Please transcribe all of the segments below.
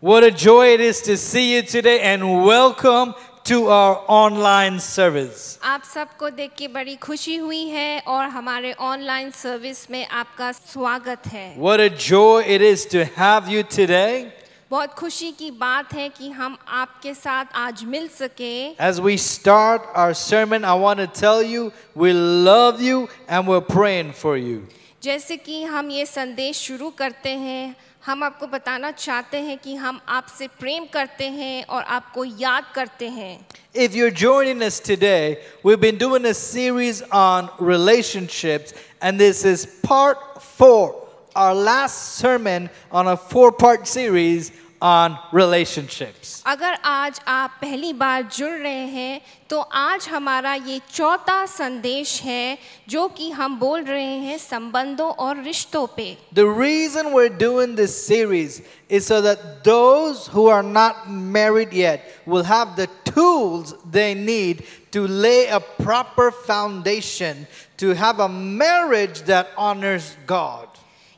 What a joy it is to see you today and welcome to our online service. आप सबको देख के बड़ी खुशी हुई है और हमारे ऑनलाइन सर्विस में आपका स्वागत है। What a joy it is to have you today. बहुत खुशी की बात है कि हम आपके साथ आज मिल सके। As we start our sermon, I want to tell you we love you and we're praying for you. जैसे कि हम ये संदेश शुरू करते हैं, हम आपको बताना चाहते हैं कि हम आपसे प्रेम करते हैं और आपको याद करते हैं। If you're joining us today, we've been doing a series on relationships, and this is part 4, our last sermon on a 4-part series on relationships. अगर आज आप पहली बार जुड़ रहे हैं तो आज हमारा ये चौथा संदेश है जो कि हम बोल रहे हैं संबंधों और रिश्तों पे। The reason we're doing this series is so that those who are not married yet will have the tools they need to lay a proper foundation to have a marriage that honors God.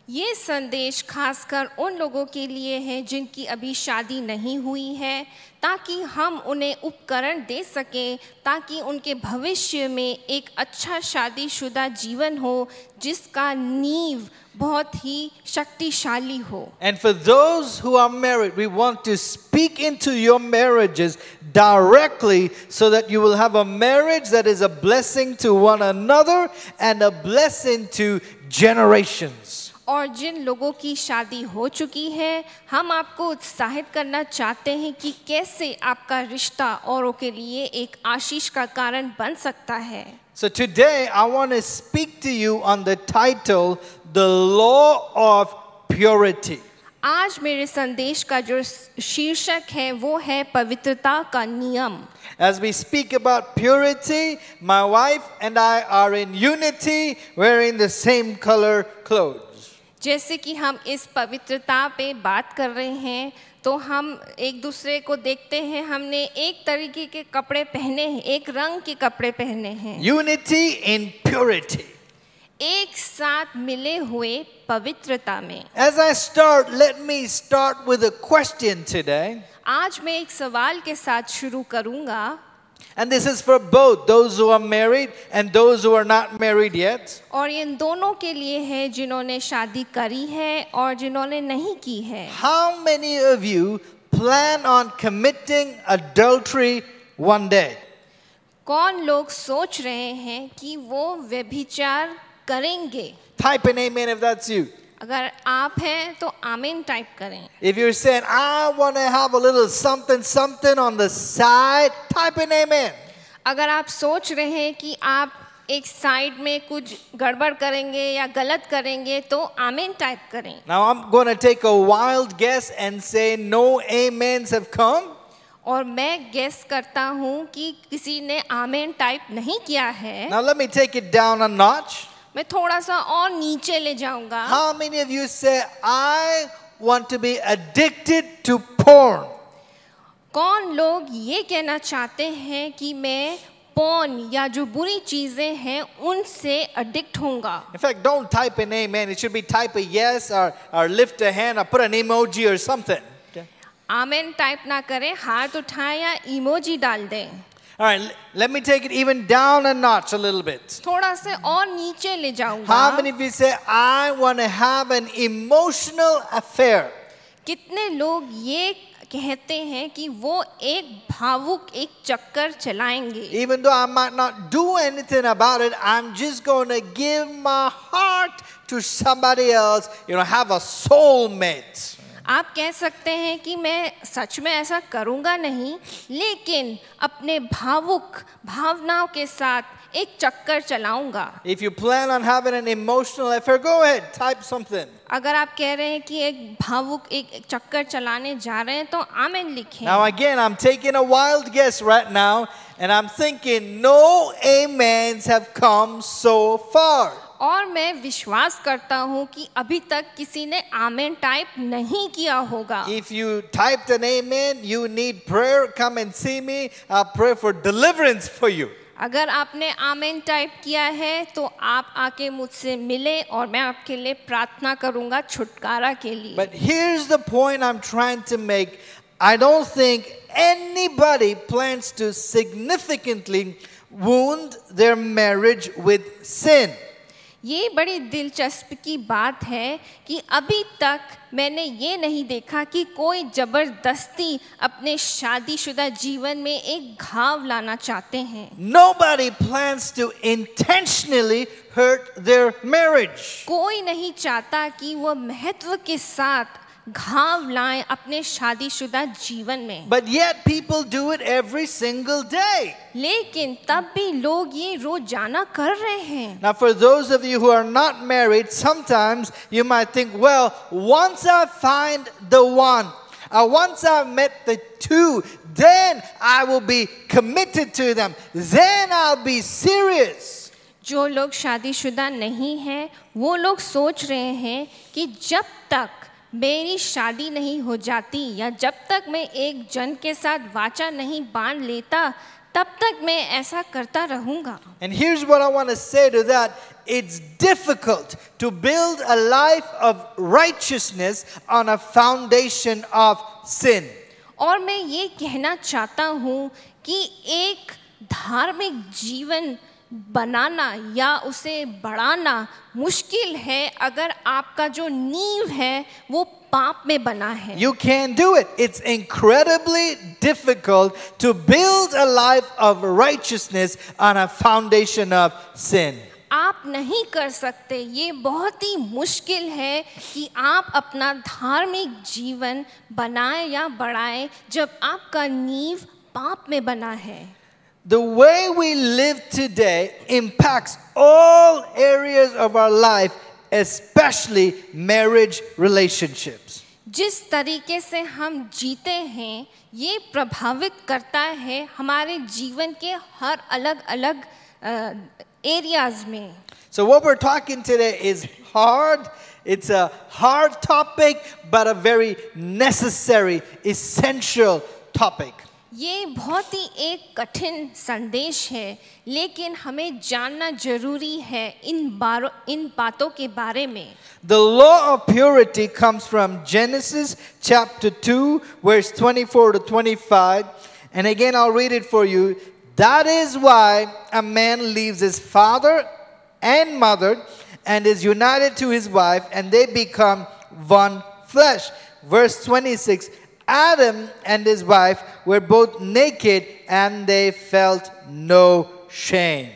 ये संदेश खासकर उन लोगों के लिए है जिनकी अभी शादी नहीं हुई है, ताकि हम उन्हें उपकरण दे सकें ताकि उनके भविष्य में एक अच्छा शादीशुदा जीवन हो जिसका नींव बहुत ही शक्तिशाली हो। And for those who are married, we want to speak into your marriages directly so that you will have a marriage that is a blessing to one another and a blessing to generations. और जिन लोगों की शादी हो चुकी है, हम आपको उत्साहित करना चाहते हैं कि कैसे आपका रिश्ता औरों के लिए एक आशीष का कारण बन सकता है। So today I want to speak to you on the title, The Law of Purity. आज मेरे संदेश का जो शीर्षक है वो है पवित्रता का नियम। As we speak about purity, my wife and I are in unity, wearing the same color clothes. जैसे कि हम इस पवित्रता पे बात कर रहे हैं तो हम एक दूसरे को देखते हैं, हमने एक तरीके के कपड़े पहने हैं, एक रंग के कपड़े पहने हैं। Unity in purity. एक साथ मिले हुए पवित्रता में। As I start, let me start with a question today. आज मैं एक सवाल के साथ शुरू करूंगा। And this is for both those who are married and those who are not married yet. और इन दोनों के लिए है जिन्होंने शादी करी है और जिन्होंने नहीं की है। How many of you plan on committing adultery one day? कौन लोग सोच रहे हैं कि वो व्यभिचार करेंगे? Type an amen if that's you. अगर आप हैं तो आमीन टाइप करें। If you're saying, I want to have a little something, something on the side, type an amen. अगर आप सोच रहे हैं कि आप एक साइड में कुछ गड़बड़ करेंगे या गलत करेंगे तो आमीन टाइप करें। Now I'm going to take a wild guess and say no amens have come. और मैं गेस करता हूँ कि किसी ने आमीन टाइप नहीं किया है। Now let me take it down a notch. मैं थोड़ा सा और नीचे ले जाऊंगा। How many of you say, I want to be addicted to porn? कौन लोग ये कहना चाहते हैं कि मैं पोर्न या जो बुरी चीजें हैं उनसे एडिक्ट होऊंगा? In fact, don't type an amen. It should be type a yes or lift a hand or put an emoji or something. Okay? आमीन टाइप ना करें, हाथ उठाएं या इमोजी डाल दें। All right, let me take it even down a notch a little bit. थोड़ा से और नीचे ले जाऊंगा। How many of you say, I want to have an emotional affair? कितने लोग ये कहते हैं कि वो एक भावुक एक चक्कर चलाएंगे? Even though I might not do anything about it, I'm just going to give my heart to somebody else, have a soulmate. आप कह सकते हैं कि मैं सच में ऐसा करूंगा नहीं, लेकिन अपने भावुक भावनाओं के साथ एक चक्कर चलाऊंगा। If you plan on having an emotional affair, go ahead, type something. अगर आप कह रहे हैं कि एक भावुक एक चक्कर चलाने जा रहे हैं तो आमीन लिखें। Now again, I'm taking a wild guess right now, and I'm thinking no amens have come so far. और मैं विश्वास करता हूँ कि अभी तक किसी ने आमेन टाइप नहीं किया होगा. If you typed an amen, you need prayer, come and see me. I'll pray for deliverance for you. अगर आपने आमेन टाइप किया है तो आप आके मुझसे मिले और मैं आपके लिए प्रार्थना करूंगा छुटकारा के लिए. But here's the point I'm trying to make. I don't think anybody plans to significantly wound their marriage with sin. ये बड़ी दिलचस्प की बात है कि अभी तक मैंने ये नहीं देखा कि कोई जबरदस्ती अपने शादीशुदा जीवन में एक घाव लाना चाहते हैं. Nobody plans to intentionally hurt their marriage. कोई नहीं चाहता कि वह महत्व के साथ घाव लाएं अपने शादीशुदा जीवन में. But yet people do it every single day. लेकिन तब भी लोग ये रोजाना कर रहे हैं. Now, for those of you who are not married, sometimes you might think, well, once I find the one, once I've met the two, then I will be committed to them. Then I'll be serious. जो लोग शादीशुदा नहीं हैं, वो लोग सोच रहे हैं कि जब तक मेरी शादी नहीं हो जाती या जब तक मैं एक जन के साथ वाचा नहीं बांध लेता तब तक मैं ऐसा करता रहूंगा. And here's what I want to say to that. It's difficult to build a life of righteousness on a foundation of sin. और मैं ये कहना चाहता हूँ कि एक धार्मिक जीवन बनाना या उसे बढ़ाना मुश्किल है अगर आपका जो नींव है वो पाप में बना है. You can't do it. It's incredibly difficult to build a life of righteousness on a foundation of sin. आप नहीं कर सकते. ये बहुत ही मुश्किल है कि आप अपना धार्मिक जीवन बनाएं या बढ़ाएं जब आपका नींव पाप में बना है. The way we live today impacts all areas of our life, especially marriage relationships. जिस तरीके से हम जीते हैं ये प्रभावित करता है हमारे जीवन के हर अलग-अलग एरियाज में. So what we're talking today is hard. It's a hard topic, but a very necessary, essential topic. ये बहुत ही एक कठिन संदेश है लेकिन हमें जानना जरूरी है इन बातों के बारे में. The law of purity comes from Genesis chapter 2 verse 24 to 25, and again I'll read it for you. That is why a man leaves his father and mother and is united to his wife, and they become one flesh. Verse 26, Adam and his wife were both naked and they felt no shame.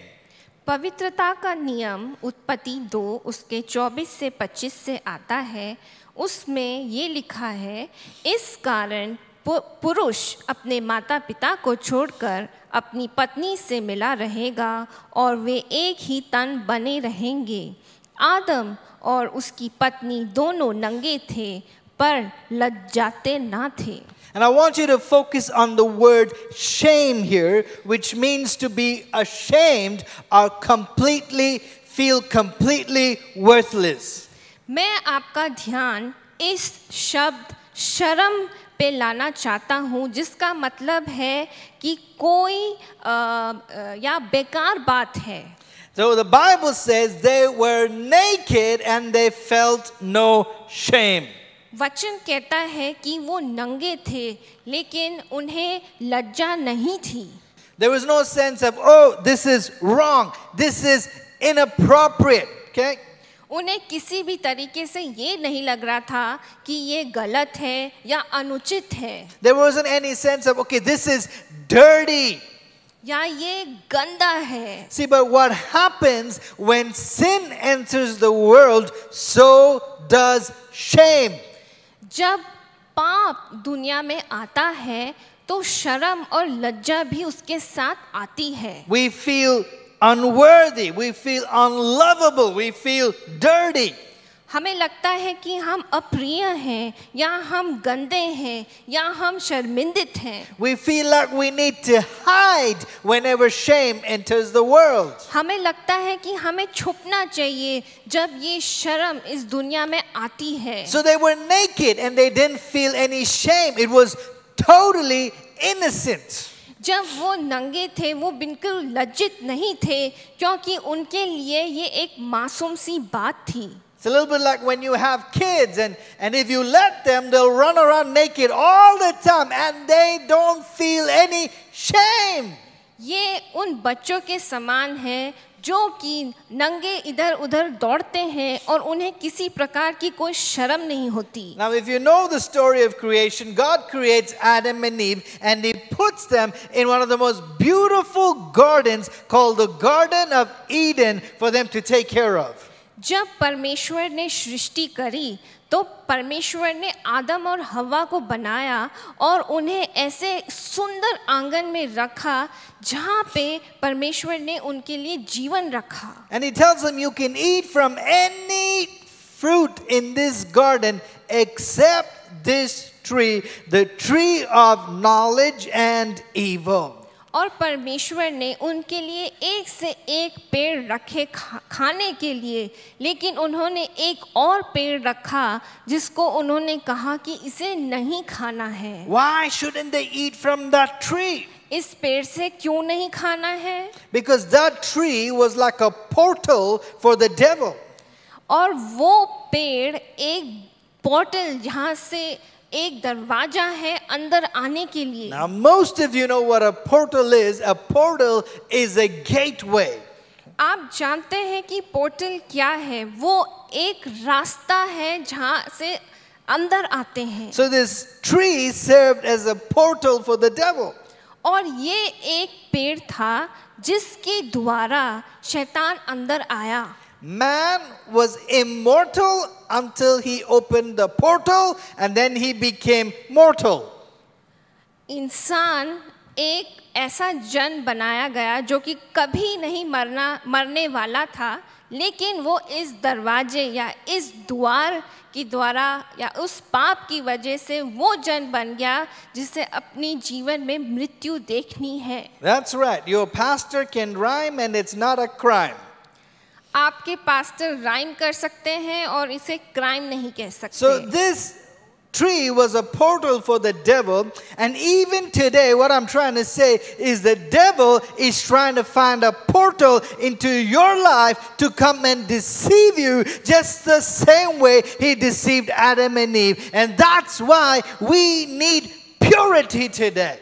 पवित्रता का नियम उत्पत्ति 2 उसके 24 से 25 से आता है. उसमें ये लिखा है, इस कारण पुरुष अपने माता पिता को छोड़कर अपनी पत्नी से मिला रहेगा और वे एक ही तन बने रहेंगे. आदम और उसकी पत्नी दोनों नंगे थे पर लज्जाते ना थे. And I want you to focus on the word shame here, which means to be ashamed or feel completely worthless. मैं आपका ध्यान इस शब्द शर्म पे लाना चाहता हूँ जिसका मतलब है कि कोई या बेकार बात है. So the Bible says they were naked and they felt no shame. वचन कहता है कि वो नंगे थे लेकिन उन्हें लज्जा नहीं थी. There was no sense of, oh, this is wrong, this is inappropriate. Okay? उन्हें किसी भी तरीके से ये नहीं लग रहा था कि ये गलत है या अनुचित है. There wasn't any sense of, okay, this is dirty. या ये गंदा है. See, but what happens when sin enters the world, so does shame. जब पाप दुनिया में आता है तो शर्म और लज्जा भी उसके साथ आती है. We feel unworthy, we feel unlovable, we feel dirty. हमें लगता है कि हम अप्रिय हैं या हम गंदे हैं या हम शर्मिंदित हैं। We feel like we need to hide whenever shame enters the world. हमें लगता है कि हमें छुपना चाहिए जब ये शर्म इस दुनिया में आती है। So they were naked and they didn't feel any shame. It was totally innocent. जब वो नंगे थे वो बिल्कुल लज्जित नहीं थे क्योंकि उनके लिए ये एक मासूम सी बात थी। It's a little bit like when you have kids and if you let them, they'll run around naked all the time and they don't feel any shame. ये उन बच्चों के समान है जो कि नंगे इधर उधर दौड़ते हैं और उन्हें किसी प्रकार की कोई शर्म नहीं होती। Now if you know the story of creation, God creates Adam and Eve and he puts them in one of the most beautiful gardens called the Garden of Eden for them to take care of. जब परमेश्वर ने सृष्टि करी तो परमेश्वर ने आदम और हवा को बनाया और उन्हें ऐसे सुंदर आंगन में रखा जहाँ पे परमेश्वर ने उनके लिए जीवन रखा। And he tells them you can eat from any fruit in this garden except this tree, the tree of knowledge and evil. और परमेश्वर ने उनके लिए एक से एक पेड़ रखे खाने के लिए, लेकिन उन्होंने एक और पेड़ रखा जिसको उन्होंने कहा कि इसे नहीं खाना है। Why shouldn't they eat from that tree? इस पेड़ से क्यों नहीं खाना है? Because that tree was like a portal for the devil. और वो पेड़ एक पोर्टल जहाँ से एक दरवाजा है अंदर आने के लिए। Now most of you know what a portal is. A portal is a gateway. आप जानते हैं कि पोर्टल क्या है? वो एक रास्ता है जहाँ से अंदर आते हैं। So this tree served as a portal for the devil. और ये एक पेड़ था जिसके द्वारा शैतान अंदर आया। Man was immortal until he opened the portal and then he became mortal. इंसान एक ऐसा जन बनाया गया जो कि कभी नहीं मरने वाला था, लेकिन वो इस दरवाजे या इस द्वार के द्वारा या उस पाप की वजह से वो जन बन गया जिसे अपनी जीवन में मृत्यु देखनी है। That's right. Your pastor can rhyme and it's not a crime. आपके पास्टर राइम कर सकते हैं और इसे क्राइम नहीं कह सकते। So this tree was a portal for the devil, and even today what I'm trying to say is the devil is trying to find a portal into your life to come and deceive you just the same way he deceived Adam and Eve, and that's why we need purity today.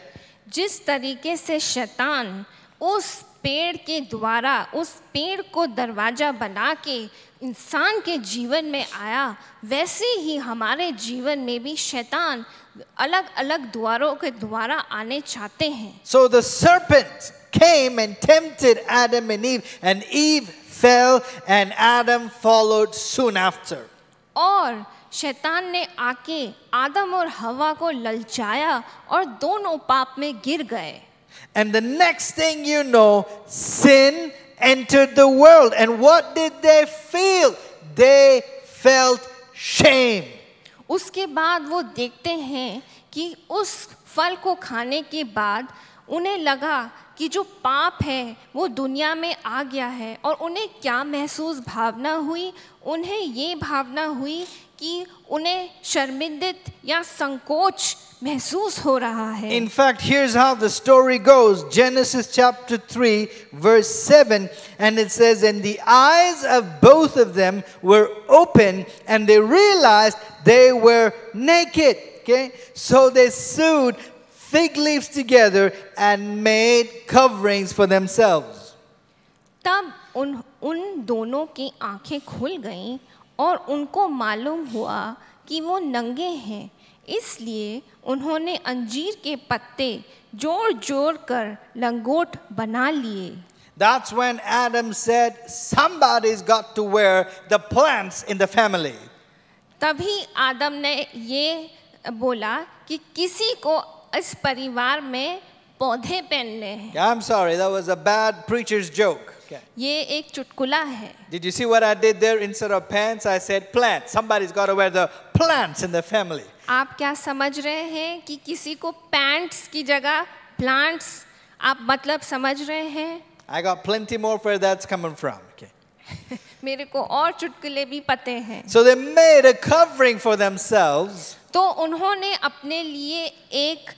जिस तरीके से शैतान उस पेड़ के द्वारा उस पेड़ को दरवाजा बना के इंसान के जीवन में आया, वैसे ही हमारे जीवन में भी शैतान अलग अलग द्वारों के द्वारा आने चाहते हैं। So the serpent came and tempted Adam and Eve fell and Adam followed soon after. और शैतान ने आके आदम और हवा को ललचाया और दोनों पाप में गिर गए। And the next thing you know, sin entered the world. And what did they feel? They felt shame. उसके बाद वो देखते हैं कि उस फल को खाने के बाद उन्हें लगा कि जो पाप है वो दुनिया में आ गया है, और उन्हें क्या महसूस भावना हुई? उन्हें ये भावना हुई कि उन्हें शर्मिंदित या संकोच महसूस हो रहा है। In fact, here's how the story goes. Genesis chapter 3 verse 7, and it says, and the eyes of both of them were open and they realized they were naked. Okay, so they sewed fig leaves together and made coverings for themselves. तब उन दोनों की आंखें खुल गईं और उनको मालूम हुआ कि वो नंगे हैं, इसलिए उन्होंने अंजीर के पत्ते जोड़ कर लंगोट बना लिए। That's when Adam said, somebody's got to wear the plants in the family. तभी आदम ने ये बोला कि किसी को इस परिवार में पौधे पहनने हैं। I'm sorry, that was a bad preacher's joke. Okay. ये एक चुटकुला है। Did you see what I did there? Instead of pants, I said plants. Somebody's got to wear the plants in the family. आप क्या समझ रहे हैं कि किसी को पैंट्स की जगह प्लांट्स, आप मतलब समझ रहे हैं? I got plenty more where that's coming from. Okay. मेरे को और चुटकुले भी पते हैं। So they made a covering for themselves. तो उन्होंने अपने लिए एक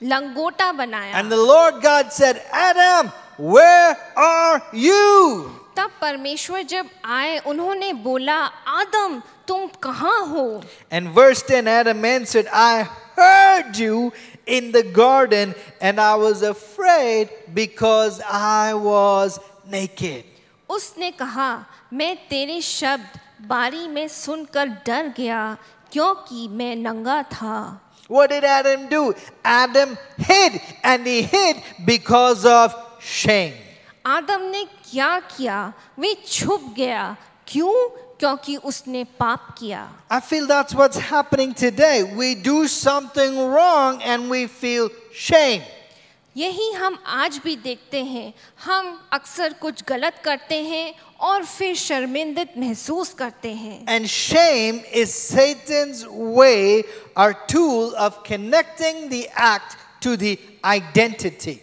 लंगोटा बनाया। And the Lord God said, Adam, where are you? तब परमेश्वर जब आए उन्होंने बोला, आदम तुम कहाँ हो? And verse 10, Adam answered, I heard you in the garden and I was afraid because I was naked. उसने कहा, मैं तेरे शब्द बारी में सुनकर डर गया क्योंकि मैं नंगा था। What did Adam do? Adam hid, and he hid because of shame. आदम ने क्या किया? वे छुप गया। क्यों? क्योंकि उसने पाप किया। I feel that's what's happening today. We do something wrong and we feel shame. यही हम आज भी देखते हैं। हम अक्सर कुछ गलत करते हैं और फिर शर्मिंदित महसूस करते हैं। And shame is Satan's way or tool of connecting the act to the identity.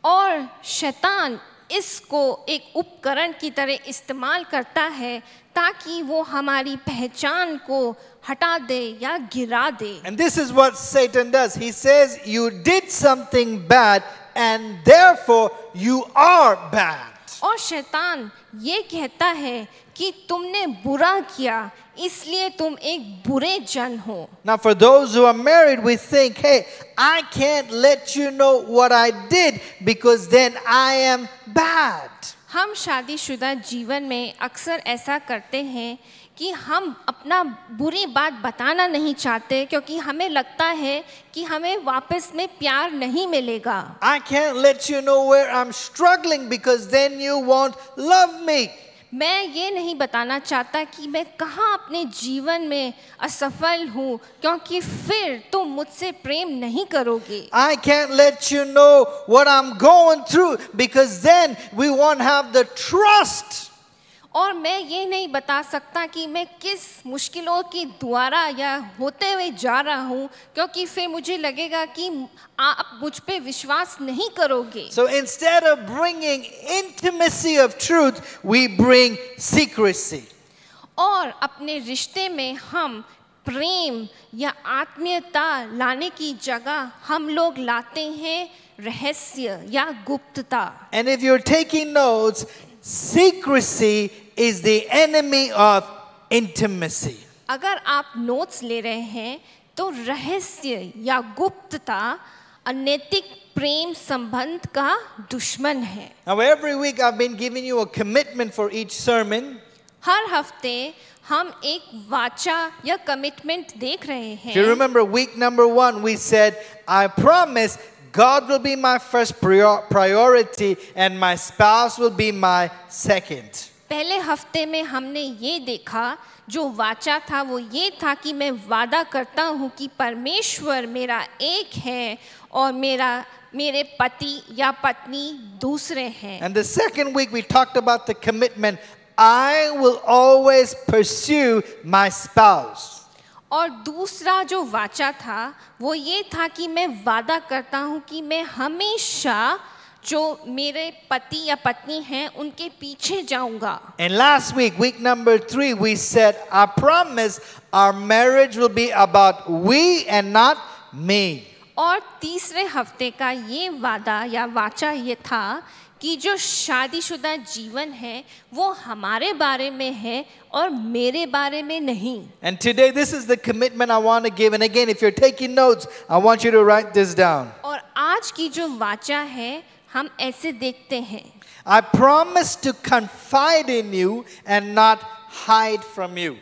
और शैतान इसको एक उपकरण की तरह इस्तेमाल करता है ताकि वो हमारी पहचान को हटा दे या गिरा दे। And this is what Satan does. He says you did something bad and therefore you are bad. और शैतान ये कहता है कि तुमने बुरा किया इसलिए तुम एक बुरे जन हो। Now for those who are married, we think, hey, I can't let you know what I did because then I am bad. हम शादीशुदा जीवन में अक्सर ऐसा करते हैं कि हम अपना बुरी बात बताना नहीं चाहते क्योंकि हमें लगता है कि हमें वापस में प्यार नहीं मिलेगा। I can't let you know where I'm struggling because then you won't love me. मैं ये नहीं बताना चाहता कि मैं कहाँ अपने जीवन में असफल हूँ क्योंकि फिर तुम मुझसे प्रेम नहीं करोगे। I can't let you know what I'm going through because then we won't have the trust. और मैं ये नहीं बता सकता कि मैं किस मुश्किलों के द्वारा या होते हुए जा रहा हूँ क्योंकि फिर मुझे लगेगा कि आप मुझ पे विश्वास नहीं करोगे। So instead of bringing intimacy of truth, we bring secrecy. और अपने रिश्ते में हम प्रेम या आत्मीयता लाने की जगह हम लोग लाते हैं रहस्य या गुप्तता। And if you're taking notes, secrecy is the enemy of intimacy. अगर आप नोट्स ले रहे हैं तो रहस्य या गुप्तता अनैतिक प्रेम संबंध का दुश्मन है। Now every week I've been giving you a commitment for each sermon. हर हफ्ते हम एक वाचा या कमिटमेंट देख रहे हैं। If you remember week number 1, we said, I promise God will be my first priority and my spouse will be my second. पहले हफ्ते में हमने ये देखा, जो वाचा था वो ये था कि मैं वादा करता हूँ कि परमेश्वर मेरा एक है और मेरे पति या पत्नी दूसरे हैं। And the second week we talked about the commitment, I will always pursue my spouse. और दूसरा जो वाचा था वो ये था कि मैं वादा करता हूँ कि मैं हमेशा जो मेरे पति या पत्नी हैं उनके पीछे जाऊंगा। And last week, week number 3, we said, I promise our marriage will be about we and not me. और तीसरे हफ्ते का ये वादा या वाचा ये था कि जो शादीशुदा जीवन है वो हमारे बारे में है और मेरे बारे में नहीं। And today this is the commitment I want to give. And again, if you're taking notes, I want you to write this down. और आज की जो वाचा है हम ऐसे देखते हैं। I promise to confide in you and not hide from you.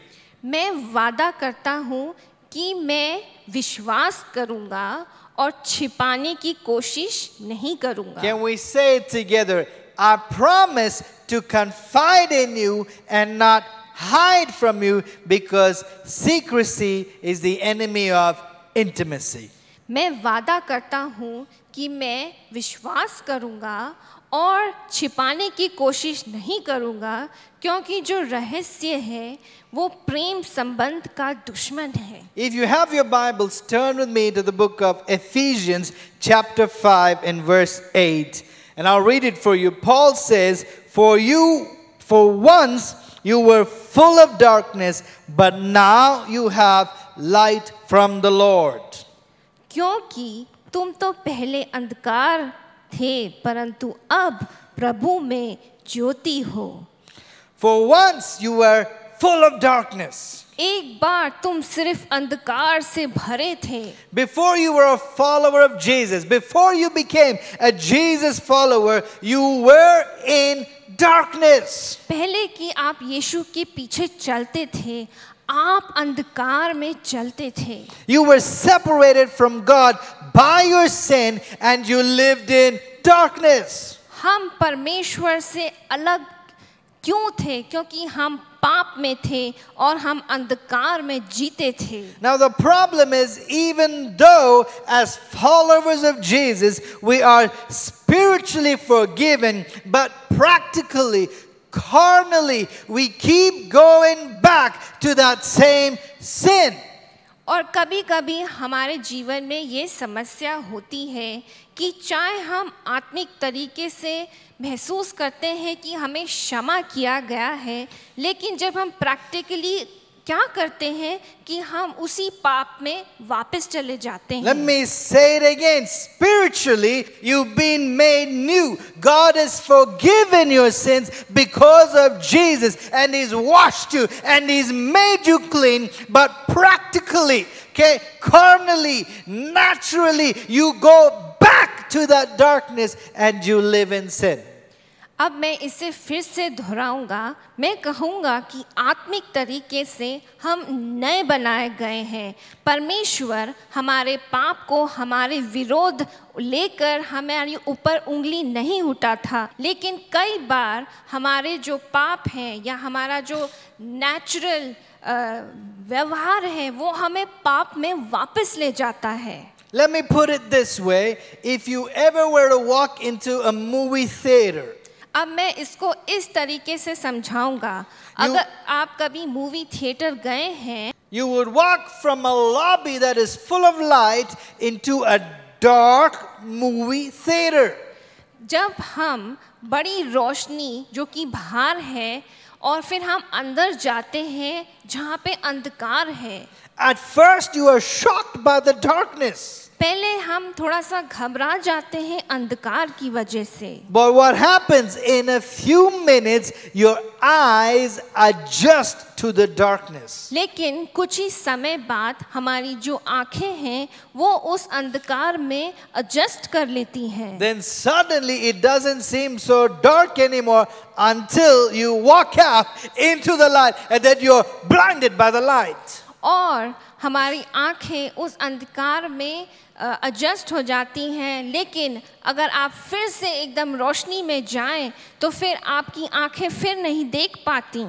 मैं वादा करता हूँ कि मैं विश्वास करूँगा और छिपाने की कोशिश नहीं करूँगा। Can we say it together? I promise to confide in you and not hide from you because secrecy is the enemy of intimacy. मैं वादा करता हूँ कि मैं विश्वास करूँगा और छिपाने की कोशिश नहीं करूँगा, क्योंकि जो रहस्य है वो प्रेम संबंध का दुश्मन है। If you have your Bibles, turn with me to the book of Ephesians chapter 5 and verse 8. And I'll read it for you. Paul says, for once you were full of darkness, but now you have light from the Lord. क्योंकि तुम तो पहले अंधकार थे, परंतु अब प्रभु में ज्योति हो। For once you were full of darkness. एक बार तुम सिर्फ अंधकार से भरे थे। Before you were a follower of Jesus, before you became a Jesus follower, you were in darkness. पहले कि आप यीशु के पीछे चलते थे, आप अंधकार में चलते थे। You were separated from God by your sin and you lived in darkness. हम परमेश्वर से अलग क्यों थे? क्योंकि हम पाप में थे और हम अंधकार में जीते थे। Now the problem is, even though as followers of Jesus we are spiritually forgiven, but practically, carnally, we keep going back to that same sin. और कभी-कभी हमारे जीवन में ये समस्या होती है कि चाहे हम आत्मिक तरीके से महसूस करते हैं कि हमें क्षमा किया गया है, लेकिन जब हम प्रैक्टिकली क्या करते हैं कि हम उसी पाप में वापस चले जाते हैं। Let me say it again. Spiritually, you've been made new. God has forgiven your sins because of Jesus, and He's washed you and He's made you clean. But practically, okay, carnally, naturally, you go back to that darkness and you live in sin. अब मैं इसे फिर से दोहराऊंगा। मैं कहूँगा कि आत्मिक तरीके से हम नए बनाए गए हैं। परमेश्वर हमारे पाप को हमारे विरोध लेकर हमारे ऊपर उंगली नहीं उठा था, लेकिन कई बार हमारे जो पाप हैं या हमारा जो नेचुरल व्यवहार है वो हमें पाप में वापस ले जाता है। Let me put it this way. If you ever were to walk into a movie theater, अब मैं इसको इस तरीके से समझाऊंगा। अगर आप कभी मूवी थिएटर गए हैं, you would walk from a lobby that is full of light into a dark movie theater. जब हम बड़ी रोशनी जो कि बाहर है और फिर हम अंदर जाते हैं जहाँ पे अंधकार है। At first you are shocked by the darkness. पहले हम थोड़ा सा घबरा जाते हैं अंधकार की वजह से। But what happens in a few minutes, your eyes adjust to the darkness. लेकिन कुछ ही समय बाद हमारी जो आंखें हैं वो उस अंधकार में एडजस्ट कर लेती हैं। Then suddenly it doesn't seem so dark anymore until you walk out into the light and then you're blinded by the light. और हमारी आंखें उस अंधकार में एडजस्ट हो जाती हैं, लेकिन अगर आप फिर से एकदम रोशनी में जाएं तो फिर आपकी आंखें फिर नहीं देख पाती।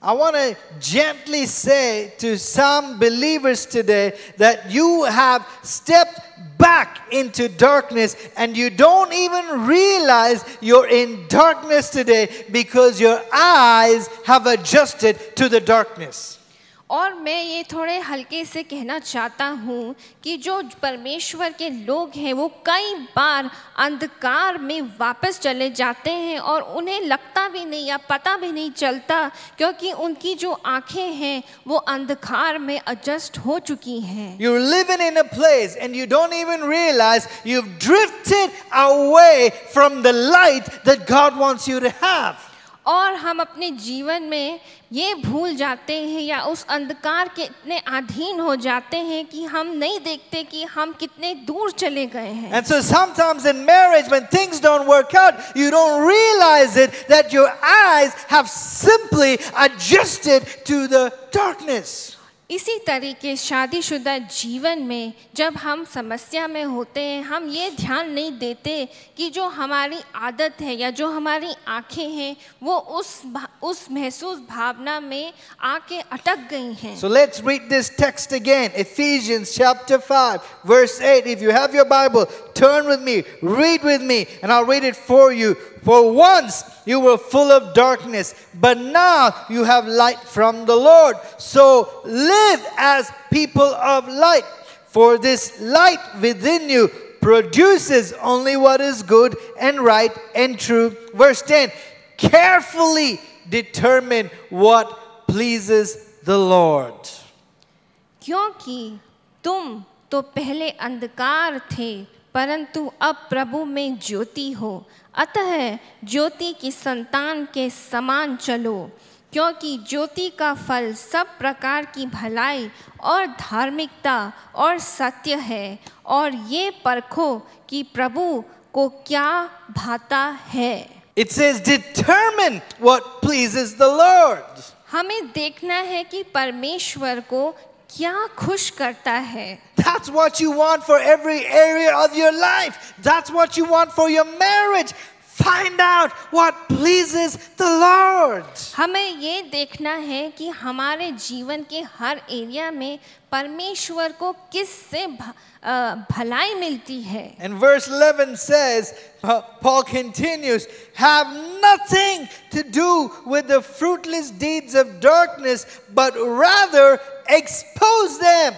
I want to gently say to some believers today that you have stepped back into darkness and you don't even realize you're in darkness today because your eyes have adjusted to the darkness. और मैं ये थोड़े हल्के से कहना चाहता हूँ कि जो परमेश्वर के लोग हैं वो कई बार अंधकार में वापस चले जाते हैं और उन्हें लगता भी नहीं या पता भी नहीं चलता, क्योंकि उनकी जो आंखें हैं वो अंधकार में एडजस्ट हो चुकी हैं। You're living in a place and you don't even realize you've drifted away from the light that God wants you to have. और हम अपने जीवन में ये भूल जाते हैं या उस अंधकार के इतने अधीन हो जाते हैं कि हम नहीं देखते कि हम कितने दूर चले गए हैं। And so sometimes in marriage when things don't work out, you don't realize it that your eyes have simply adjusted to the darkness. इसी तरीके शादीशुदा जीवन में जब हम समस्या में होते हैं, हम ये ध्यान नहीं देते कि जो हमारी आदत है या जो हमारी आंखें हैं वो उस महसूस भावना में आके अटक गई हैं। So let's read this text again. Ephesians chapter 5 verse 8. If you have your Bible, turn with me, read with me, and I'll read it for you. For once you were full of darkness, but now you have light from the Lord. So live as people of light. For this light within you produces only what is good and right and true. Verse 10. Carefully determine what pleases the Lord. क्योंकि तुम तो पहले अंधकार थे, परंतु अब प्रभु में ज्योति हो। अतः ज्योति की संतान के समान चलो, क्योंकि ज्योति का फल सब प्रकार की भलाई और धार्मिकता और सत्य है, और ये परखो कि प्रभु को क्या भाता है। It says, determine what pleases the Lord. हमें देखना है कि परमेश्वर को क्या खुश करता है। That's what you want for every area of your life. That's what you want for your marriage. Find out what pleases the Lord. हमें ये देखना है कि हमारे जीवन के हर एरिया में परमेश्वर को किससे भलाई मिलती है। And verse 11 says, Paul continues, have nothing to do with the fruitless deeds of darkness, but rather expose them.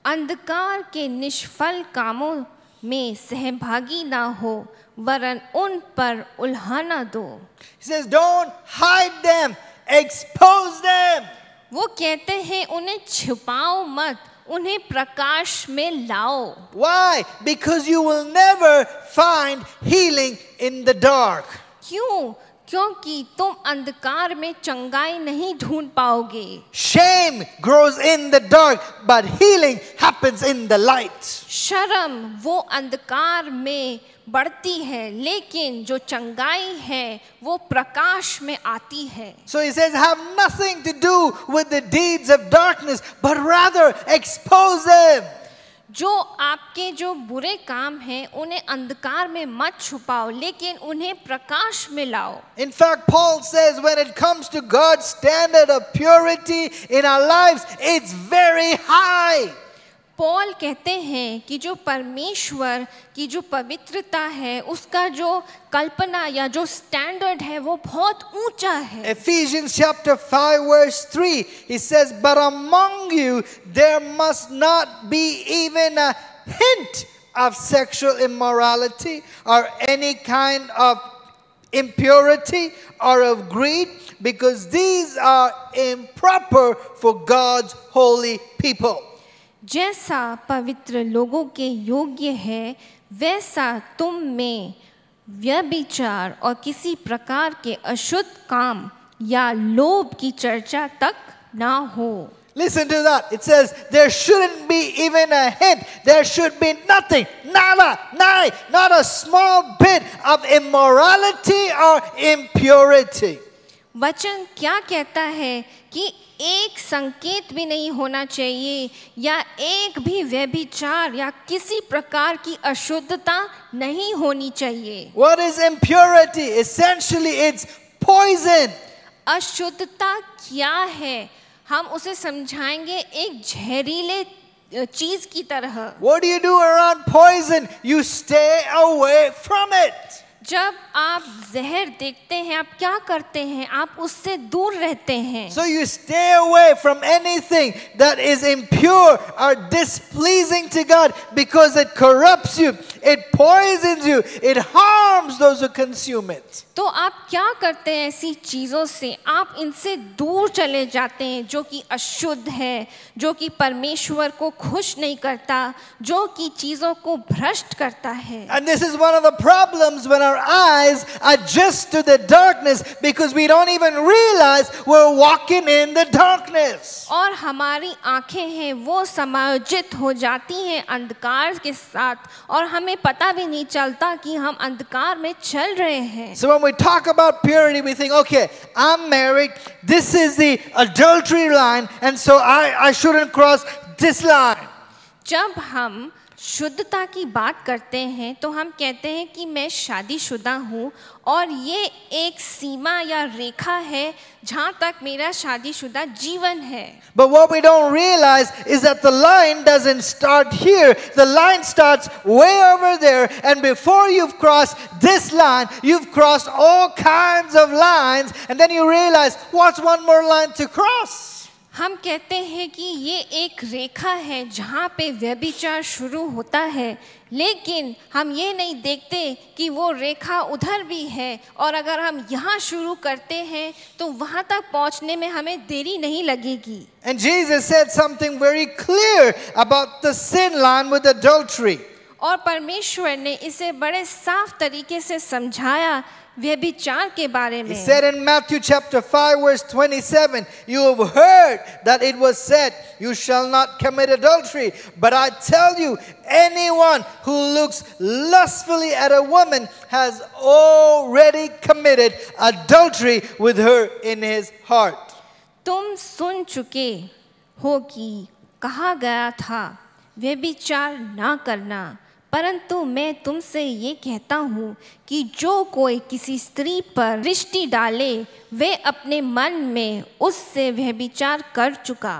अंधकार के निष्फल कामों में सहभागी ना हो, वरन उन पर उल्हाना दो। He says, don't hide them, expose them. वो कहते हैं उन्हें छुपाओ मत, उन्हें प्रकाश में लाओ। Why? Because you will never find healing in the dark. क्यों? क्योंकि तुम अंधकार में चंगाई नहीं ढूंढ पाओगे। Shame grows in the dark, but healing happens in the light. शर्म वो अंधकार में बढ़ती है, लेकिन जो चंगाई है वो प्रकाश में आती है। So he says, have nothing to do with the deeds of darkness, but rather expose them. जो आपके जो बुरे काम हैं उन्हें अंधकार में मत छुपाओ, लेकिन उन्हें प्रकाश में लाओ। In fact, Paul says when it comes to God's standard of purity in our lives, it's very high. Paul कहते हैं कि जो परमेश्वर की जो पवित्रता है उसका जो कल्पना या जो स्टैंडर्ड है वो बहुत ऊंचा है। Ephesians chapter 5 verse 3, he says, but among you there must not be even a hint of sexual immorality or any kind of impurity or of greed, because these are improper for God's holy people. जैसा पवित्र लोगों के योग्य है, वैसा तुम में व्यभिचार और किसी प्रकार के अशुद्ध काम या लोभ की चर्चा तक ना हो। Listen to that. It says there shouldn't be even a hint. There should be nothing, nada, nada, not a small bit of immorality or impurity. वचन क्या कहता है कि एक संकेत भी नहीं होना चाहिए या एक भी व्यभिचार या किसी प्रकार की अशुद्धता नहीं होनी चाहिए। What is impurity? Essentially, it's poison. अशुद्धता क्या है? हम उसे समझाएंगे एक जहरीले चीज की तरह। What do you do around poison? You stay away from it. जब आप जहर देखते हैं आप क्या करते हैं? आप उससे दूर रहते हैं। So you stay away from anything that is impure or displeasing to God, because it corrupts you, it poisons you, it harms those who consume it. तो आप क्या करते हैं ऐसी चीजों से? आप इनसे दूर चले जाते हैं जो कि अशुद्ध है, जो कि परमेश्वर को खुश नहीं करता, जो कि चीजों को भ्रष्ट करता है। And this is one of the problems when our eyes adjust to the darkness, because we don't even realize we're walking in the darkness. और हमारी आंखें हैं वो समायोजित हो जाती हैं अंधकार के साथ, और हमें पता भी नहीं चलता कि हम अंधकार अंधकार में चल रहे हैं। So when we talk about purity, we think, okay, I'm married, this is the adultery line, and so I shouldn't cross this line. जब हम शुद्धता की बात करते हैं तो हम कहते हैं कि मैं शादीशुदा हूँ और ये एक सीमा या रेखा है जहाँ तक मेरा शादीशुदा जीवन है। But what we don't realize is that the line doesn't start here. The line starts way over there, and before you've crossed this line, you've crossed all kinds of lines, and then you realize, what's one more line to cross? हम कहते हैं कि ये एक रेखा है जहाँ पे व्यभिचार शुरू होता है, लेकिन हम ये नहीं देखते कि वो रेखा उधर भी है, और अगर हम यहाँ शुरू करते हैं तो वहाँ तक पहुँचने में हमें देरी नहीं लगेगी। And Jesus said something very clear about the sin line with adultery. और परमेश्वर ने इसे बड़े साफ तरीके से समझाया व्यभिचार के बारे में। He said in Matthew chapter 5 verse 27, you have heard that it was said, you shall not commit adultery. But I tell you, anyone who looks lustfully at a woman has already committed adultery with her in his heart. तुम सुन चुके हो कि कहा गया था व्यभिचार ना करना, परंतु मैं तुमसे ये कहता हूँ कि जो कोई किसी स्त्री पर दृष्टि डाले वे अपने मन में उससे व्यभिचार कर चुका।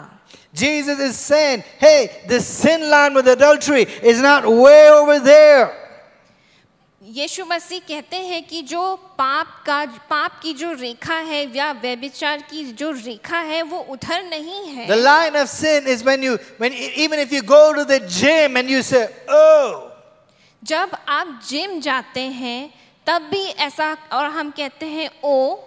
Jesus is saying, hey, the sin line with adultery is not way over there. यीशु मसीह कहते हैं कि जो पाप की जो रेखा है या व्यभिचार की जो रेखा है वो उधर नहीं है। The line of sin is when even if you go to the gym and you say, oh. जब आप जिम जाते हैं तब भी ऐसा, और हम कहते हैं ओ।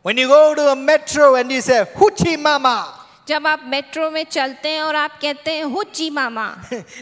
When you go to a metro and you say, hoochie mama. जब आप मेट्रो में चलते हैं और आप कहते हैं हुच्ची मामा।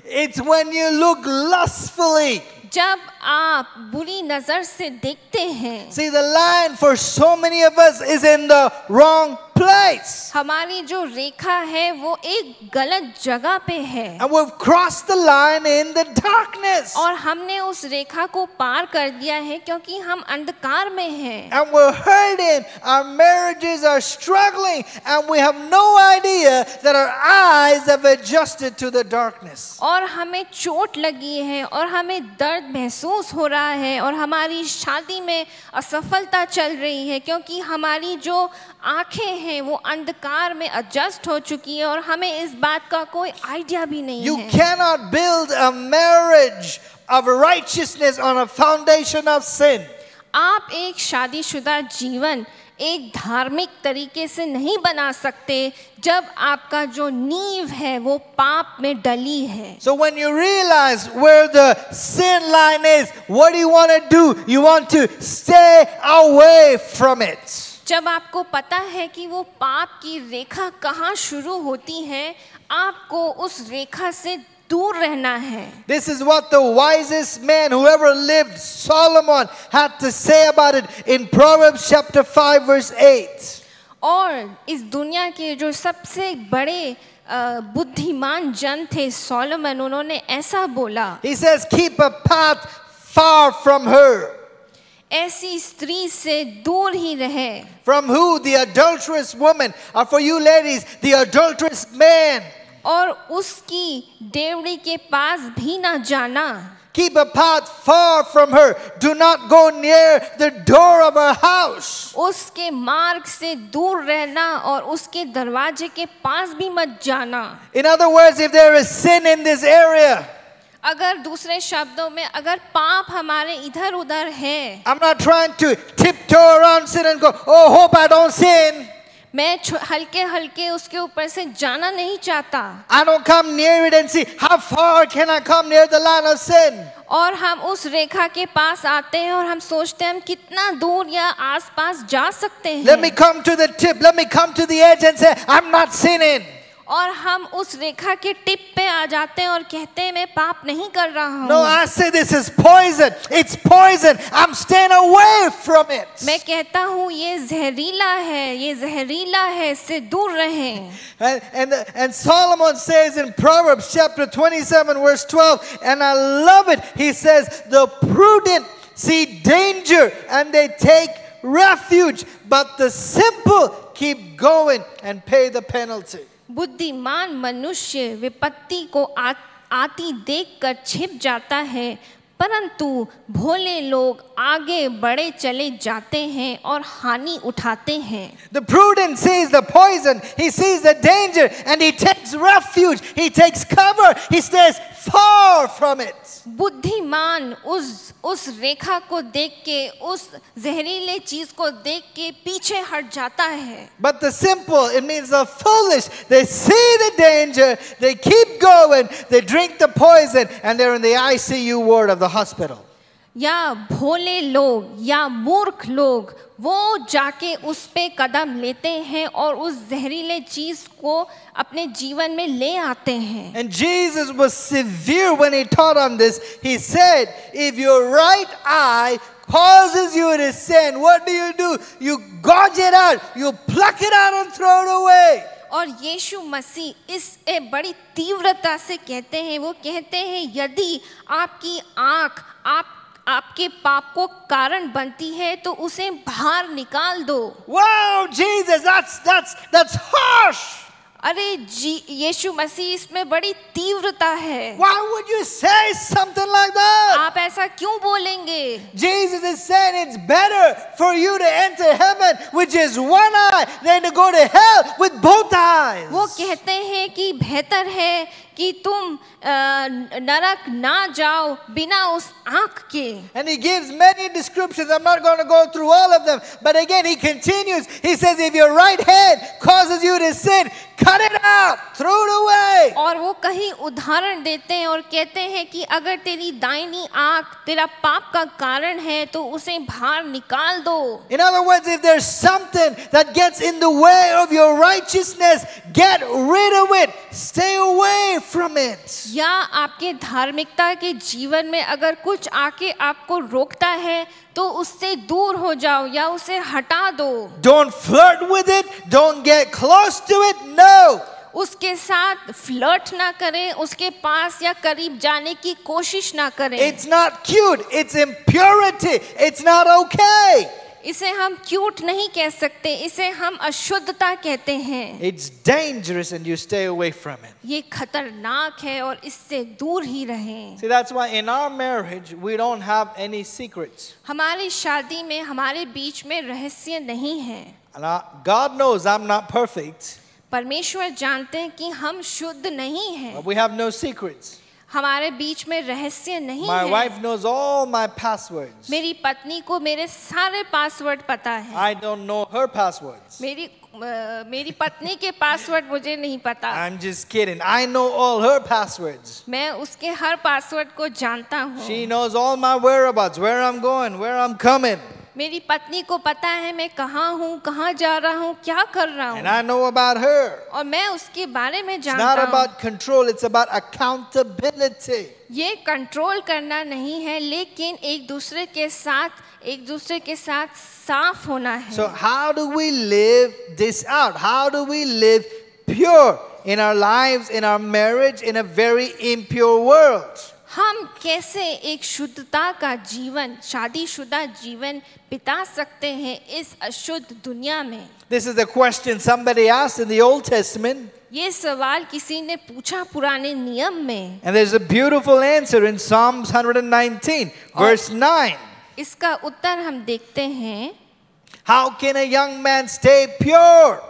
It's when you look lustfully. जब आप बुरी नजर से देखते हैं। See, the line for so many of us is in the wrong place. हमारी जो रेखा है वो एक गलत जगह पे है। And we've crossed the line in the darkness. और हमने उस रेखा को पार कर दिया है क्योंकि हम अंधकार में हैं। And we're hurting. Our marriages are struggling, and we have no idea that our eyes have adjusted to the darkness. और हमें चोट लगी है और हमें दर्द महसूस हो रहा है और हमारी शादी में असफलता चल रही है क्योंकि हमारी जो आंखें हैं वो अंधकार में एडजस्ट हो चुकी है और हमें इस बात का कोई आइडिया भी नहीं है। You cannot build a marriage of righteousness on a foundation of sin. आप एक शादीशुदा जीवन एक धार्मिक तरीके से नहीं बना सकते जब आपका जो नींव है वो पाप में डली है। So when you realize where the sin line is, what do you want to do? You want to stay away from it. जब आपको पता है कि वो पाप की रेखा कहाँ शुरू होती है, आपको उस रेखा से दूर रहना है। This is what the wisest man who ever lived, Solomon, had to say about it in Proverbs chapter 5 verse 8. और इस दुनिया के जो सबसे बड़े बुद्धिमान जन थे सोलोमन, उन्होंने ऐसा बोला। He says, keep a path far from her. ऐसी स्त्री से दूर ही रहे। From who? The adulterous woman. Or for you ladies, the adulterous man. और उसकी डेवड़ी के पास भी ना जाना। Keep a path far from her. Do not go near the door of her house. उसके मार्ग से दूर रहना और उसके दरवाजे के पास भी मत जाना। In other words, if there is sin in this area, अगर दूसरे शब्दों में अगर पाप हमारे इधर उधर है, I'm not trying to tiptoe around sin and go, oh, hope I don't sin. मैं हल्के हल्के उसके ऊपर से जाना नहीं चाहता। I don't come near it and see how far can I come near the line of sin. और हम उस रेखा के पास आते हैं और हम सोचते हैं हम कितना दूर या आसपास जा सकते हैं। Let me come to the tip. Let me come to the edge and say, I'm not sinning. और हम उस रेखा के टिप पे आ जाते हैं और कहते हैं मैं पाप नहीं कर रहा हूँ। No, I say this is poison. It's poison. I'm staying away from it. मैं कहता हूँ ये जहरीला है, ये जहरीला है, इससे दूर रहें। And Solomon says in Proverbs chapter 27 verse 12, and I love it. He says, the prudent see danger and they take refuge, but the simple keep going and pay the penalty. बुद्धिमान मनुष्य विपत्ति को आती देखकर छिप जाता है, परंतु भोले लोग आगे बढ़े चले जाते हैं और हानि उठाते हैं. The prudent sees the poison, he sees the danger, and he takes refuge, he takes cover, he stays far from it. बुद्धिमान उस रेखा को देख के, उस जहरीले चीज को देख के पीछे हट जाता है. But the simple, it means the foolish, they see the danger, they keep going, they drink the poison, and they're in the ICU ward of the hospital. या भोले लोग या मूर्ख लोग वो जाके उस पे कदम लेते हैं और उस जहरीले चीज को अपने जीवन में ले आते हैं. And Jesus was severe when he taught on this. He said, if your right eye causes you to sin, what do? You gouge it out, you pluck it out and throw it away. और यीशु मसीह इस बड़ी तीव्रता से कहते हैं, वो कहते हैं यदि आपकी आँख आपके पाप को कारण बनती है तो उसे बाहर निकाल दो. Wow, Jesus, that's harsh. अरे यीशु मसीह इसमें बड़ी तीव्रता है. Why would you say something like that? आप ऐसा क्यों बोलेंगे? Jesus is saying it's better for you to enter heaven with just one eye than to go to hell with both eyes. वो कहते हैं कि बेहतर है कि तुम नरक ना जाओ बिना उस आँख के. And he gives many descriptions. I'm not going to go through all of them. But again, he continues. He says, if your right hand causes you to sin, cut it out, throw it away. और वो कहीं उदाहरण देते हैं और कहते हैं कि अगर तेरी दाहिनी आँख तेरा पाप का कारण है तो उसे बाहर निकाल दो. In other words, if there's something that gets in the way of your righteousness, get rid of it. Stay away from it. या आपके धार्मिकता के जीवन में अगर कुछ आके आपको रोकता है तो उससे दूर हो जाओ या उसे हटा दो. Don't flirt with it. Don't get close to it. No. उसके साथ फ्लर्ट ना करें, उसके पास या करीब जाने की कोशिश ना करें. It's not cute. It's impurity. It's not okay. इसे हम क्यूट नहीं कह सकते, इसे हम अशुद्धता कहते हैं. It's dangerous and you stay away from it. ये खतरनाक है और इससे दूर ही रहें. See, that's why in our marriage we don't have any secrets. हमारी शादी में हमारे बीच में रहस्य नहीं है. And God knows I'm not perfect. परमेश्वर जानते हैं कि हम शुद्ध नहीं हैं. But we have no secrets. हमारे बीच में रहस्य नहीं My है. wife knows all my passwords. मेरी पत्नी को मेरे सारे पासवर्ड पता है. I don't know her passwords. मेरी पत्नी के पासवर्ड मुझे नहीं पता. I'm just kidding. I know all her passwords. मैं उसके हर पासवर्ड को जानता हूँ. She knows all my whereabouts, where I'm going, where I'm coming. मेरी पत्नी को पता है मैं कहाँ हूँ, कहाँ जा रहा हूँ, क्या कर रहा And हूँ. I know about her. और मैं उसके बारे में It's not जानता हूँ. about control, it's about accountability. ये कंट्रोल करना नहीं है, लेकिन एक दूसरे के साथ साफ होना है. So how do we live this out? How do we live pure in our lives, in our marriage, in a very impure world? हम कैसे एक शुद्धता का जीवन, शादीशुदा जीवन बिता सकते हैं इस अशुद्ध दुनिया में? This is the question somebody asked in the Old Testament. ये सवाल किसी ने पूछा पुराने नियम में. And there's a beautiful answer in Psalms 119, verse 9. इसका उत्तर हम देखते हैं. How can a young man stay pure?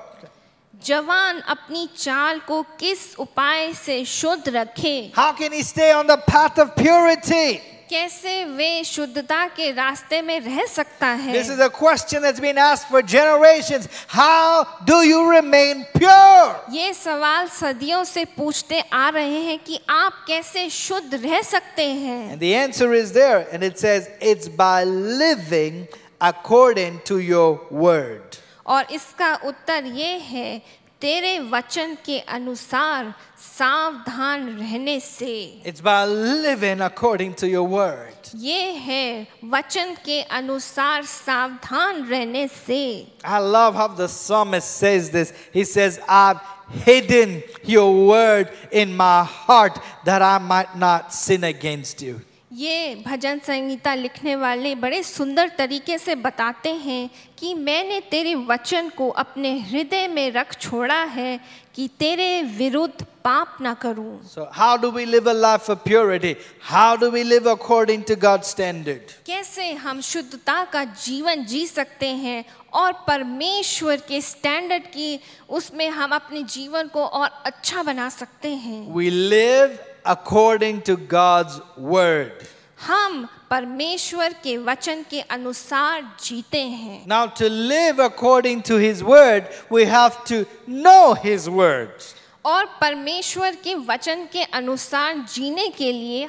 जवान अपनी चाल को किस उपाय से शुद्ध रखे? How can he stay on the path of purity? कैसे वे शुद्धता के रास्ते में रह सकता है? This is a question that's been asked for generations. How do you remain pure? ये सवाल सदियों से पूछते आ रहे हैं कि आप कैसे शुद्ध रह सकते हैं? And the answer is there, and it says it's by living according to your word. और इसका उत्तर ये है, तेरे वचन के अनुसार सावधान रहने से. It's by living according to your word. ये है वचन के अनुसार सावधान रहने से. I love how the psalmist says this. He says, I've hidden your word in my heart that I might not sin against you. ये भजन संहिता लिखने वाले बड़े सुंदर तरीके से बताते हैं कि मैंने तेरे वचन को अपने हृदय में रख छोड़ा है कि तेरे विरुद्ध पाप ना करूं। So how do we live a life of purity? How do we live according to God's standard? कैसे हम शुद्धता का जीवन जी सकते हैं और परमेश्वर के स्टैंडर्ड की उसमें हम अपने जीवन को और अच्छा बना सकते हैं। We live according to God's word. हम परमेश्वर के वचन के अनुसार जीते हैं। Now to live according to his word, we have to know his words. और परमेश्वर के वचन के अनुसार जीने के लिए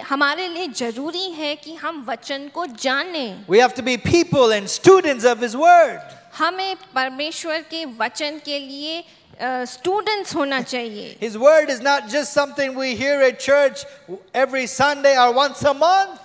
हमारे लिए जरूरी है कि हम वचन को जानें। We have to be people and students of his word. हमें परमेश्वर के वचन के लिए स्टूडेंट्स होना चाहिए। His word is not just something we hear at church every Sunday or once a month.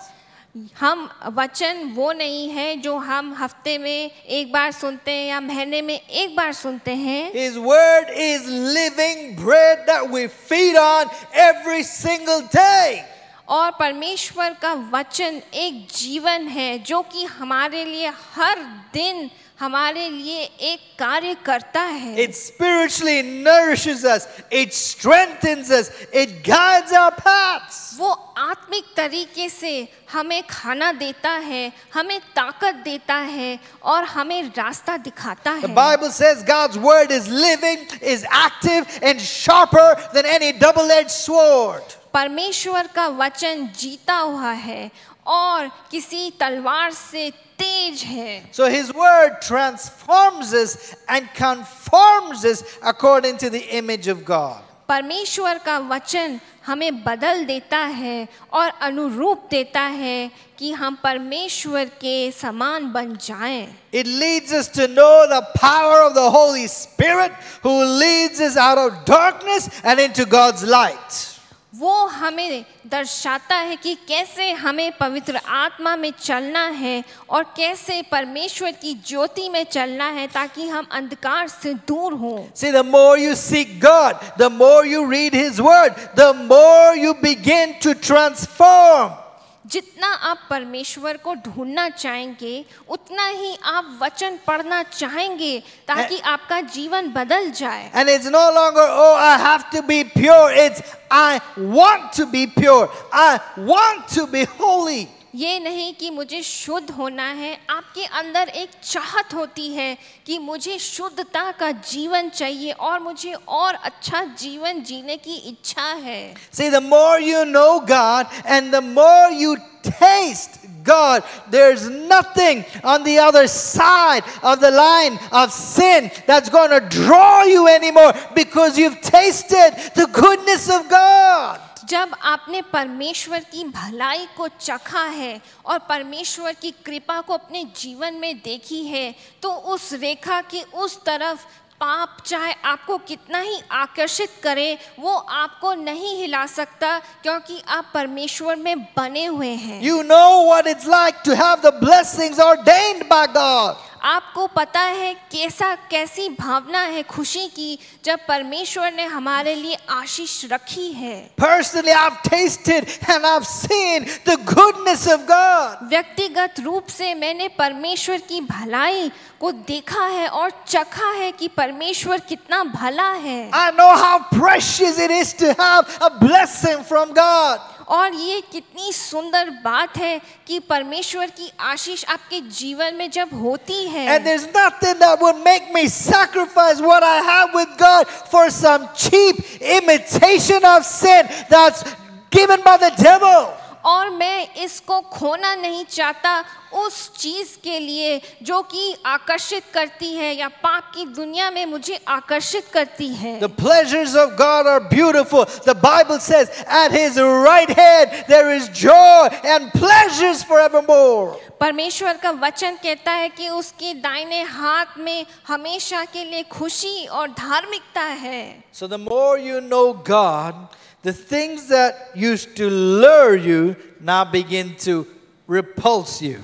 हम वचन वो नहीं है जो हम हफ्ते में एक बार सुनते हैं या महीने में एक बार सुनते हैं। His word is living bread that we feed on every single day. और परमेश्वर का वचन एक जीवन है जो कि हमारे लिए हर दिन हमारे लिए एक कार्य करता है। It spiritually nourishes us, it strengthens us, it guides our paths. वो आत्मिक तरीके से हमें खाना देता है, हमें ताकत देता है और हमें रास्ता दिखाता है। The Bible says God's word is living, is active and sharper than any double-edged sword. परमेश्वर का वचन जीता हुआ है और किसी तलवार से तेज है। So his word transforms us and conforms us according to the image of God. परमेश्वर का वचन हमें बदल देता है और अनुरूप देता है कि हम परमेश्वर के समान बन जाएं। It leads us to know the power of the Holy Spirit who leads us out of darkness and into God's light. वो हमें दर्शाता है कि कैसे हमें पवित्र आत्मा में चलना है और कैसे परमेश्वर की ज्योति में चलना है ताकि हम अंधकार से दूर हों। See, the more you seek God, the more you read his word, the more you begin to transform. जितना आप परमेश्वर को ढूंढना चाहेंगे उतना ही आप वचन पढ़ना चाहेंगे ताकि आपका जीवन बदल जाए। And it's no longer, oh, I have to be pure. It's, I want to be pure. I want to be holy. ये नहीं कि मुझे शुद्ध होना है, आपके अंदर एक चाहत होती है कि मुझे शुद्धता का जीवन चाहिए और मुझे और अच्छा जीवन जीने की इच्छा है। See, the more you know God and the more you taste God, there's nothing on the other side of the line of sin that's going to draw you anymore because you've tasted the goodness of God. जब आपने परमेश्वर की भलाई को चखा है और परमेश्वर की कृपा को अपने जीवन में देखी है तो उस रेखा की उस तरफ पाप चाहे आपको कितना ही आकर्षित करे वो आपको नहीं हिला सकता क्योंकि आप परमेश्वर में बने हुए हैं। You know what it's like to have the blessings ordained by God. आपको पता है कैसी भावना है खुशी की जब परमेश्वर ने हमारे लिए आशीष रखी है। Personally, I've tasted and I've seen the goodness of God. व्यक्तिगत रूप से मैंने परमेश्वर की भलाई को देखा है और चखा है कि परमेश्वर कितना भला है। I know how precious it is to have a blessing from God. और ये कितनी सुंदर बात है कि परमेश्वर की आशीष आपके जीवन में जब होती है। And there's nothing that would make me sacrifice what I have with God for some cheap imitation of sin that's given by the devil. और मैं इसको खोना नहीं चाहता उस चीज के लिए जो कि आकर्षित करती है या पाप की दुनिया में मुझे आकर्षित करती है। The pleasures of God are beautiful. The Bible says, at his right hand there is joy and pleasures forevermore. परमेश्वर का वचन कहता है कि उसके दाहिने हाथ में हमेशा के लिए खुशी और धार्मिकता है। So the more you know God, the things that used to lure you now begin to repulse you.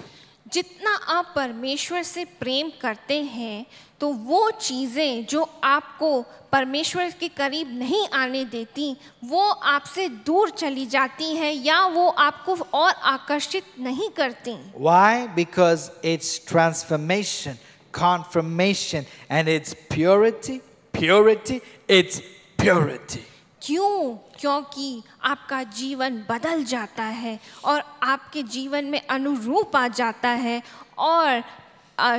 जितना आप परमेश्वर से प्रेम करते हैं तो वो चीज़ें जो आपको परमेश्वर के करीब नहीं आने देती वो आपसे दूर चली जाती हैं या वो आपको और आकर्षित नहीं करती। Why? Because it's transformation, confirmation, and it's purity. Purity, it's purity. क्यों? क्योंकि आपका जीवन बदल जाता है और आपके जीवन में अनुरूप आ जाता है और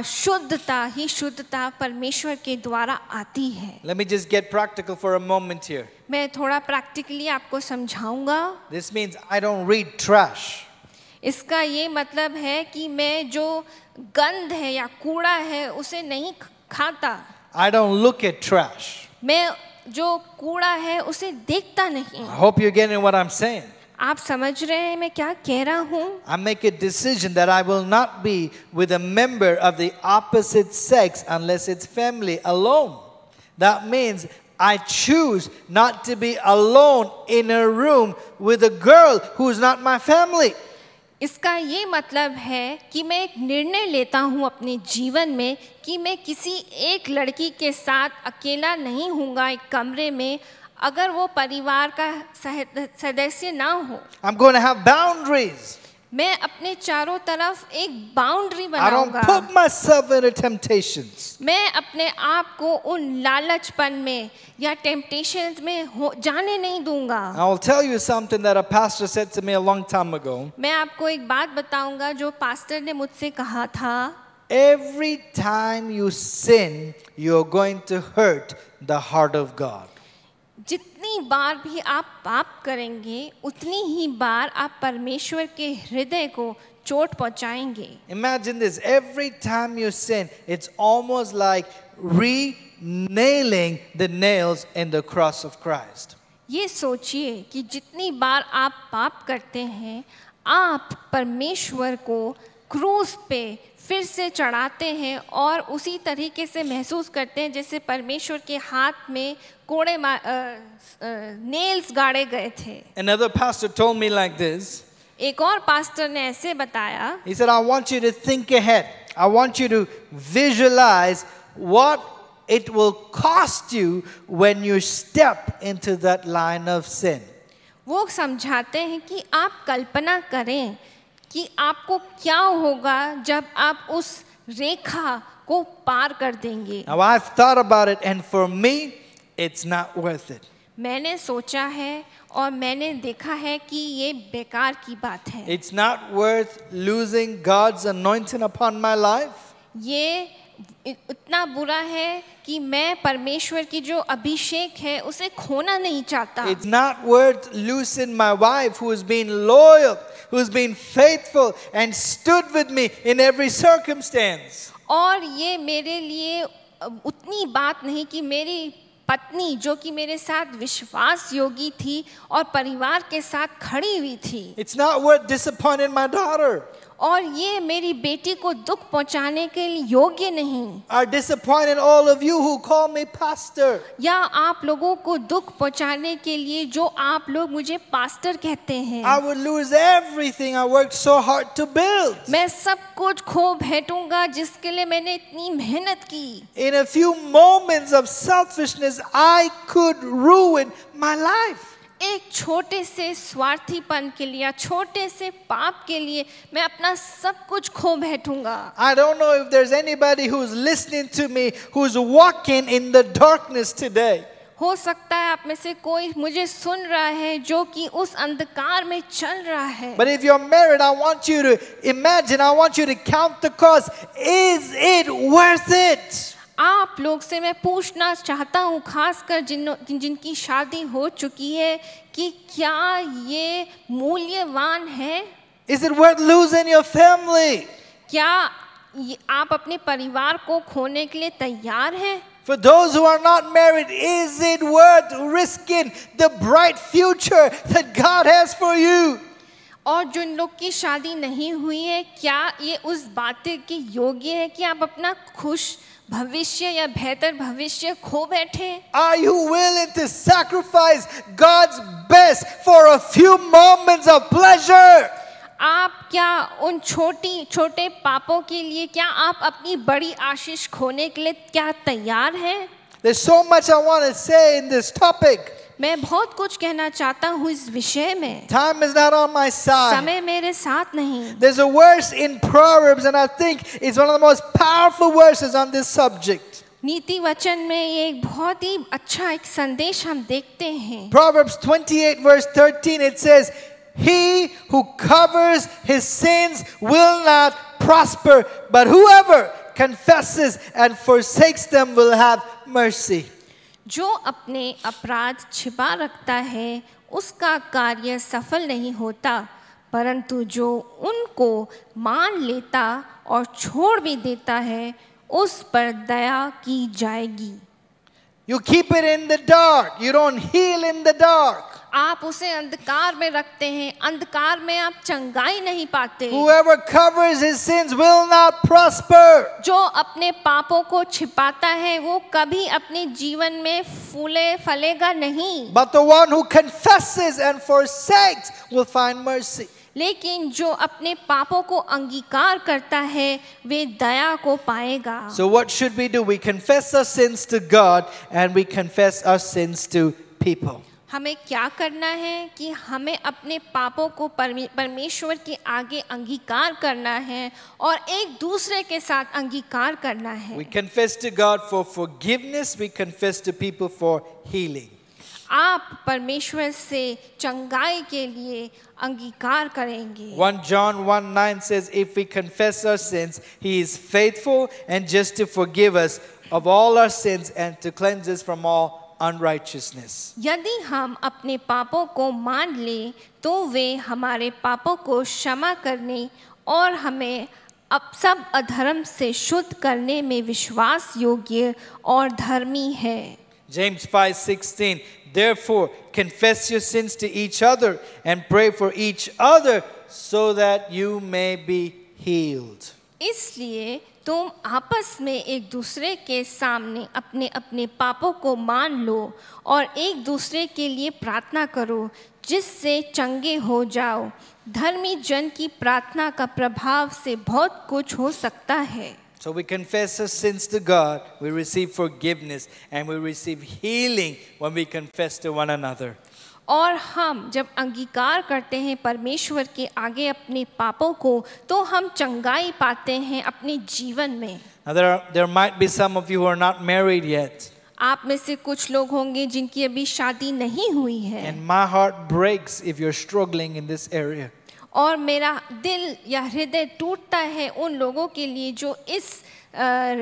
शुद्धता ही शुद्धता परमेश्वर के द्वारा आती है। Let me just get practical for a moment here. मैं थोड़ा प्रैक्टिकली आपको समझाऊंगा। This means I don't read trash. इसका ये मतलब है कि मैं जो गंध है या कूड़ा है उसे नहीं खाता। I don't look at trash. मैं जो कूड़ा है उसे देखता नहीं। I hope you're getting what I'm saying. आप समझ रहे हैं मैं क्या कह रहा हूँ? I make a decision that I will not be with a member of the opposite sex unless it's family alone. That means I choose not to be alone in a room with a girl who's not my family. इसका ये मतलब है कि मैं एक निर्णय लेता हूँ अपने जीवन में कि मैं किसी एक लड़की के साथ अकेला नहीं हूँगा एक कमरे में अगर वो परिवार का सदस्य ना हो। I'm going to have boundaries. मैं अपने चारों तरफ एक बाउंड्री I don't बनाऊंगा। put myself into temptations. मैं अपने आप को उन लालचपन में या टेम्पटेशंस में जाने नहीं दूंगा। I will tell you something that a pastor said to me a long time ago. मैं आपको एक बात बताऊंगा जो पास्टर ने मुझसे कहा था। Every time you sin, you're going to hurt the heart of God. जितनी बार भी आप पाप करेंगे उतनी ही बार आप परमेश्वर के हृदय को चोट पहुंचाएंगे। Imagine this, every time you sin, it's almost like re-nailing the nails in the cross of Christ. ये सोचिए कि जितनी बार आप पाप करते हैं आप परमेश्वर को क्रूस पे फिर से चढ़ाते हैं और उसी तरीके से महसूस करते हैं जैसे परमेश्वर के हाथ में कोड़े नेल्स गाड़े गए थे। Another pastor told me like this. एक और पास्टर ने ऐसे बताया। He said, I want you to think ahead. I want you to visualize what it will cost you when you step into that line of sin. वो समझाते हैं कि आप कल्पना करें कि आपको क्या होगा जब आप उस रेखा को पार कर देंगे। Now I've thought about it and for me it's not worth it. मैंने सोचा है और मैंने देखा है कि ये बेकार की बात है। It's not worth losing God's anointing upon my life. ये इतना बुरा है कि मैं परमेश्वर की जो अभिषेक है उसे खोना नहीं चाहता। It's not worth losing my wife who has been loyal, who has been faithful and stood with me in every circumstance. और ये मेरे लिए उतनी बात नहीं कि मेरी पत्नी जो कि मेरे साथ विश्वास योगी थी और परिवार के साथ खड़ी हुई थी। It's not worth disappointing my daughter. और ये मेरी बेटी को दुख पहुंचाने के लिए योग्य नहीं। Or disappointing all of you who call me pastor. या आप लोगों को दुख पहुंचाने के लिए जो आप लोग मुझे पास्टर कहते हैं। I would lose everything I worked so hard to build. मैं सब कुछ खो बैठूंगा जिसके लिए मैंने इतनी मेहनत की। In a few moments of selfishness, I could ruin my life. एक छोटे से स्वार्थीपन के लिए, छोटे से पाप के लिए मैं अपना सब कुछ खो बैठूंगा। I don't know if there's anybody who's listening to me who's walking in the darkness today. हो सकता है आप में से कोई मुझे सुन रहा है जो कि उस अंधकार में चल रहा है। But if you're married, I want you to imagine, I want you to count the cost. Is it worth it? आप लोग से मैं पूछना चाहता हूँ, खासकर जिनकी शादी हो चुकी है, कि क्या ये मूल्यवान है? Is it worth losing your family? क्या आप अपने परिवार को खोने के लिए तैयार हैं? For those who are not married, is it worth risking the bright future that God has for you? और जिन लोग की शादी नहीं हुई है, क्या ये उस बात के योग्य है कि आप अपना खुश भविष्य या बेहतर भविष्य खो बैठे? Are you willing to sacrifice God's best for a few moments of pleasure? आप क्या उन छोटे पापों के लिए क्या आप अपनी बड़ी आशीष खोने के लिए क्या तैयार हैं? There's so much I want to say in this topic. मैं बहुत कुछ कहना चाहता हूँ इस विषय में. Time is not on my side. समय मेरे साथ नहीं. There's a verse in Proverbs, and I think it's one of the most powerful verses on this subject. नीति वचन में ये एक बहुत ही अच्छा एक संदेश हम देखते हैं. Proverbs 28 verse 13, it says, "He who covers his sins will not prosper, but whoever confesses and forsakes them will have mercy." जो अपने अपराध छिपा रखता है उसका कार्य सफल नहीं होता, परंतु जो उनको मान लेता और छोड़ भी देता है उस पर दया की जाएगी. You keep it in the dark. You don't heal in the dark. आप उसे अंधकार में रखते हैं, अंधकार में आप चंगाई नहीं पाते. Whoever covers his sins will not prosper. जो अपने पापों को छिपाता है वो कभी अपने जीवन में फलेगा नहीं. But the one who confesses and forsakes will find mercy. लेकिन जो अपने पापों को अंगीकार करता है वे दया को पाएगा. So what should we do? We confess our sins to God and we confess our sins to people. हमें क्या करना है कि हमें अपने पापों को परमेश्वर के आगे अंगीकार करना है और एक दूसरे के साथ अंगीकार करना है. We confess to God for forgiveness. We confess to people for healing. आप परमेश्वर से चंगाई के लिए अंगीकार करेंगे. 1 John 1:9 says, "If we confess our sins, He is faithful and just to forgive us of all our sins and to cleanse us from all unrighteousness." यदि हम अपने पापों को मान लें तो वे हमारे पापों को क्षमा करने और हमें अब सब अधर्म से शुद्ध करने में विश्वास योग्य और धर्मी है. James 5:16, "Therefore confess your sins to each other and pray for each other so that you may be healed." इसलिए तुम आपस में एक दूसरे के सामने अपने अपने पापों को मान लो और एक दूसरे के लिए प्रार्थना करो जिससे चंगे हो जाओ. धर्मी जन की प्रार्थना का प्रभाव से बहुत कुछ हो सकता है. So we confess our sins to God, we receive forgiveness, and we receive healing when we confess to one another. और हम जब अंगीकार करते हैं परमेश्वर के आगे अपने पापों को तो हम चंगाई पाते हैं अपने जीवन में. Now there might be some of you who are not married yet. आप में से कुछ लोग होंगे जिनकी अभी शादी नहीं हुई है. And my heart breaks if you're struggling in this area. और मेरा दिल या हृदय टूटता है उन लोगों के लिए जो इस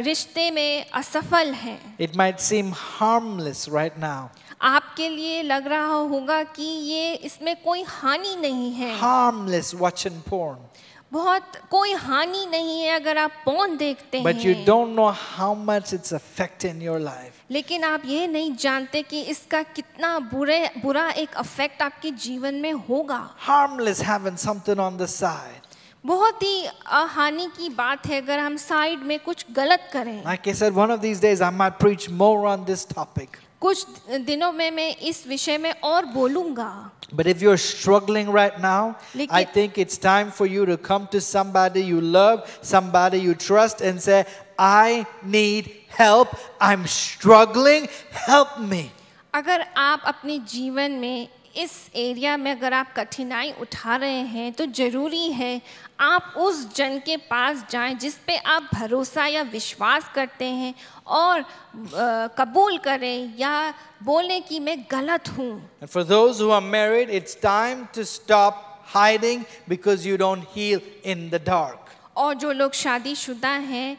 रिश्ते में असफल हैं. It might seem harmless right now. आपके लिए लग रहा होगा कि ये इसमें कोई हानि नहीं है. Harmless watching porn. बहुत कोई हानि नहीं है अगर आप पोर्न देखते हैं. But you don't know how much it's affecting your life. लेकिन आप ये नहीं जानते कि इसका कितना बुरा एक अफेक्ट आपके जीवन में होगा. Harmless having something on the side. बहुत ही हानि की बात है अगर हम साइड में कुछ गलत करें. Like I said, one of these days I might preach more on this topic. कुछ दिनों में मैं इस विषय में और बोलूँगा. But if you're struggling right now, I think it's time for you to come to somebody you love, somebody you trust, and say, "I need help. I'm struggling. Help me." अगर आप अपने जीवन में इस एरिया में अगर आप कठिनाई उठा रहे हैं तो जरूरी है आप उस जन के पास जाएं जिस पे आप भरोसा या विश्वास करते हैं और कबूल करें या बोलें कि मैं गलत हूँ. And for those who are married, it's time to stop hiding because you don't heal in the dark. और जो लोग शादीशुदा हैं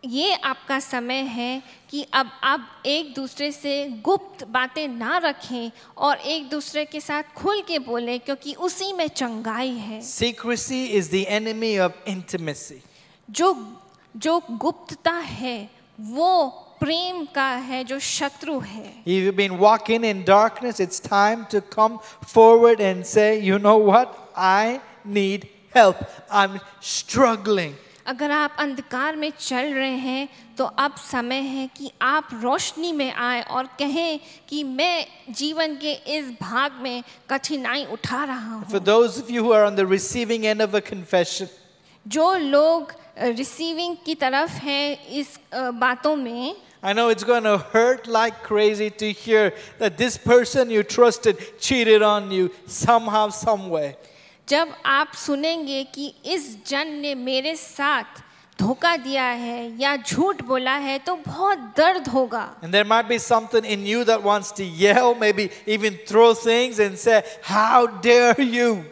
ये आपका समय है कि अब आप एक दूसरे से गुप्त बातें ना रखें और एक दूसरे के साथ खुल के बोलें क्योंकि उसी में चंगाई है. Secrecy is the enemy of intimacy. जो गुप्तता है वो प्रेम का है जो शत्रु है. If you've been walking in darkness, it's time to come forward and say, "You know what? I need help. I'm struggling." अगर आप अंधकार में चल रहे हैं तो अब समय है कि आप रोशनी में आए और कहें कि मैं जीवन के इस भाग में कठिनाई उठा रहा For हूँ। those of you who are on the receiving end of a confession, जो लोग रिसीविंग की तरफ हैं इस बातों में, I know it's going to hurt like crazy to hear that this person you trusted cheated on you somehow, some way. जब आप सुनेंगे कि इस जन ने मेरे साथ धोखा दिया है या झूठ बोला है तो बहुत दर्द होगा। And there might be something in you that wants to yell, maybe even throw things and say, "How dare you?"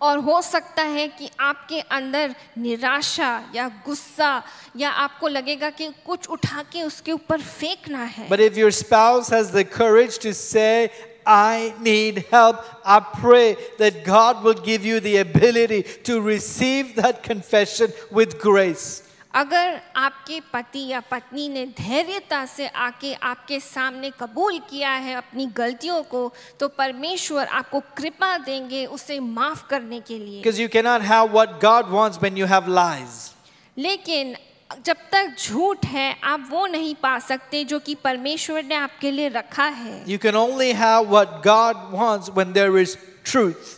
और हो सकता है कि आपके अंदर निराशा या गुस्सा या आपको लगेगा कि कुछ उठा के उसके ऊपर फेंकना है। But if your spouse has the courage to say, "I need help," I pray that God will give you the ability to receive that confession with grace. अगर आपके पति या पत्नी ने धैर्यता से आके आपके सामने कबूल किया है अपनी गलतियों को, तो परमेश्वर आपको कृपा देंगे उसे माफ करने के लिए। Because you cannot have what God wants when you have lies. लेकिन जब तक झूठ है आप वो नहीं पा सकते जो कि परमेश्वर ने आपके लिए रखा है। You can only have what God wants when there is truth.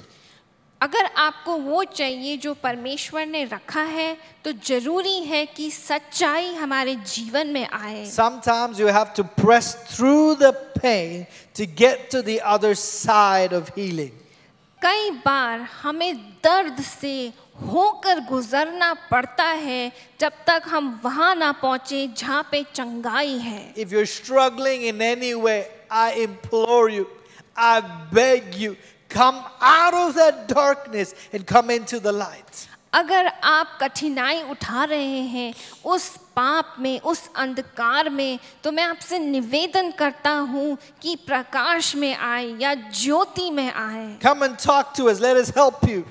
अगर आपको वो चाहिए जो परमेश्वर ने रखा है तो जरूरी है कि सच्चाई हमारे जीवन में आए। Sometimes you have to press through the pain to get to the other side of healing. कई बार हमें दर्द से होकर गुजरना पड़ता है जब तक हम वहां ना पहुंचे जहां पे चंगाई है। If you're struggling in any way, I implore you, I beg you, come out of that darkness and come into the light. अगर आप कठिनाई उठा रहे हैं उस पाप में, उस अंधकार में, तो मैं आपसे निवेदन करता हूँ कि प्रकाश में आए या ज्योति में आए। Come and talk to us. Let us help you.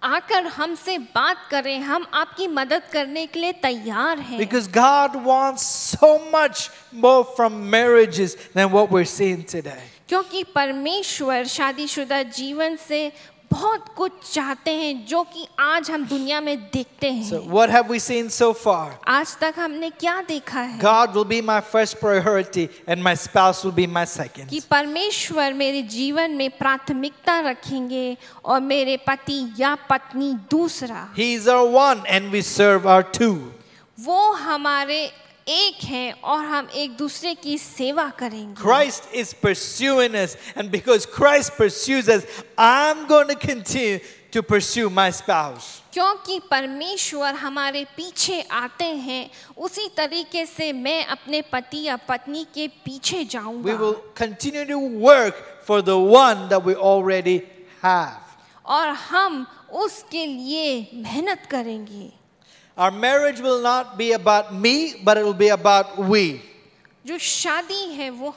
आकर हमसे बात करें, हम आपकी मदद करने के लिए तैयार हैं। Because God wants so much more from marriages than what we're seeing today. क्योंकि परमेश्वर शादीशुदा जीवन से बहुत कुछ चाहते हैं जो कि आज हम दुनिया में देखते So हैं। what have we seen so far? आज तक हमने क्या देखा है God will be my first priority and my spouse will be my second. कि परमेश्वर मेरे जीवन में प्राथमिकता रखेंगे और मेरे पति या पत्नी दूसरा। He's our one and we serve our two. वो हमारे एक हैं और हम एक दूसरे की सेवा करेंगे। Christ is pursuing us, and because Christ pursues us, I'm going to continue to pursue my spouse. क्योंकि परमेश्वर हमारे पीछे आते हैं उसी तरीके से मैं अपने पति या पत्नी के पीछे We जाऊंगा will continue to work for the one that we already have. और हम उसके लिए मेहनत करेंगे। Our marriage will not be about me, but it will be about we. जो शादी है वो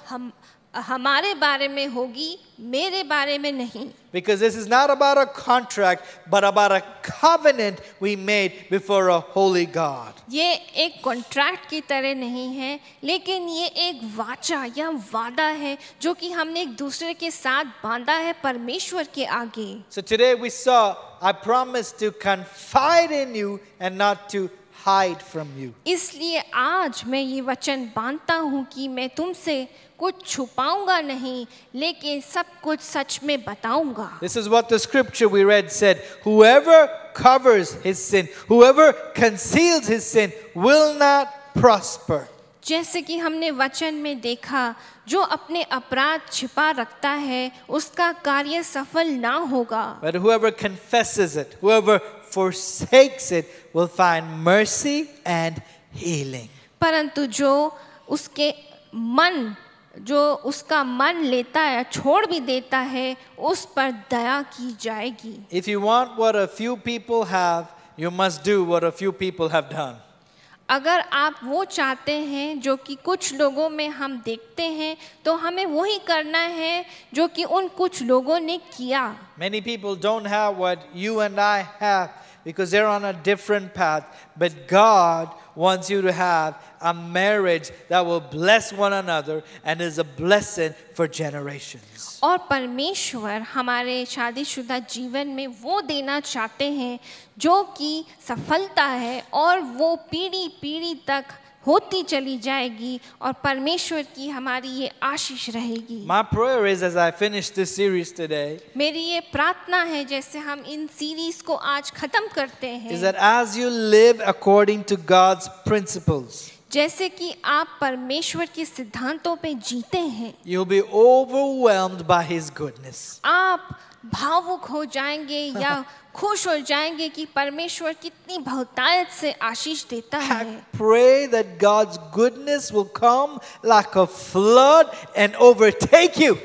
हमारे बारे में होगी, मेरे बारे में नहीं। Because this is not about a contract, but about a covenant we made before a holy God. ये एक कॉन्ट्रैक्ट की तरह नहीं है, लेकिन ये एक वाचा या वादा है जो कि हमने एक दूसरे के साथ बांधा है परमेश्वर के आगे। So today we saw, I promise to confide in you and not to hide from you. इसलिए आज मैं ये वचन बांधता हूँ कि मैं तुमसे कुछ छुपाऊंगा नहीं, लेकिन सब कुछ सच में बताऊंगा। This is what the scripture we read said, whoever covers his sin, whoever conceals his sin will not prosper. जैसे कि हमने वचन में देखा, जो अपने अपराध छिपा रखता है उसका कार्य सफल ना होगा। But whoever confesses it, whoever forsakes it will find mercy and healing. परंतु जो उसका मन लेता है, छोड़ भी देता है, उस पर दया की जाएगी। If you want what a few people have, you must do what a few people have done. अगर आप वो चाहते हैं जो कि कुछ लोगों में हम देखते हैं, तो हमें वही करना है जो कि उन कुछ लोगों ने किया। Many people don't have what you and I have because they're on a different path, but God wants you to have a marriage that will bless one another and is a blessing for generations. और परमेश्वर हमारे शादीशुदा जीवन में वो देना चाहते हैं जो कि सफलता है और वो पीढ़ी पीढ़ी तक होती चली जाएगी और परमेश्वर की हमारी ये आशीष रहेगी. My prayer is, as I finish this series today, मेरी ये प्रार्थना है जैसे हम इन सीरीज को आज खत्म करते is हैं, that as you live according to God's principles, जैसे कि आप परमेश्वर के सिद्धांतों पे जीते हैं, you'll be overwhelmed by His goodness. आप भावुक हो जाएंगे या खुश हो जाएंगे कि परमेश्वर कितनी बहुतायत से आशीष देता है. I pray that God's goodness will come like a flood and overtake you.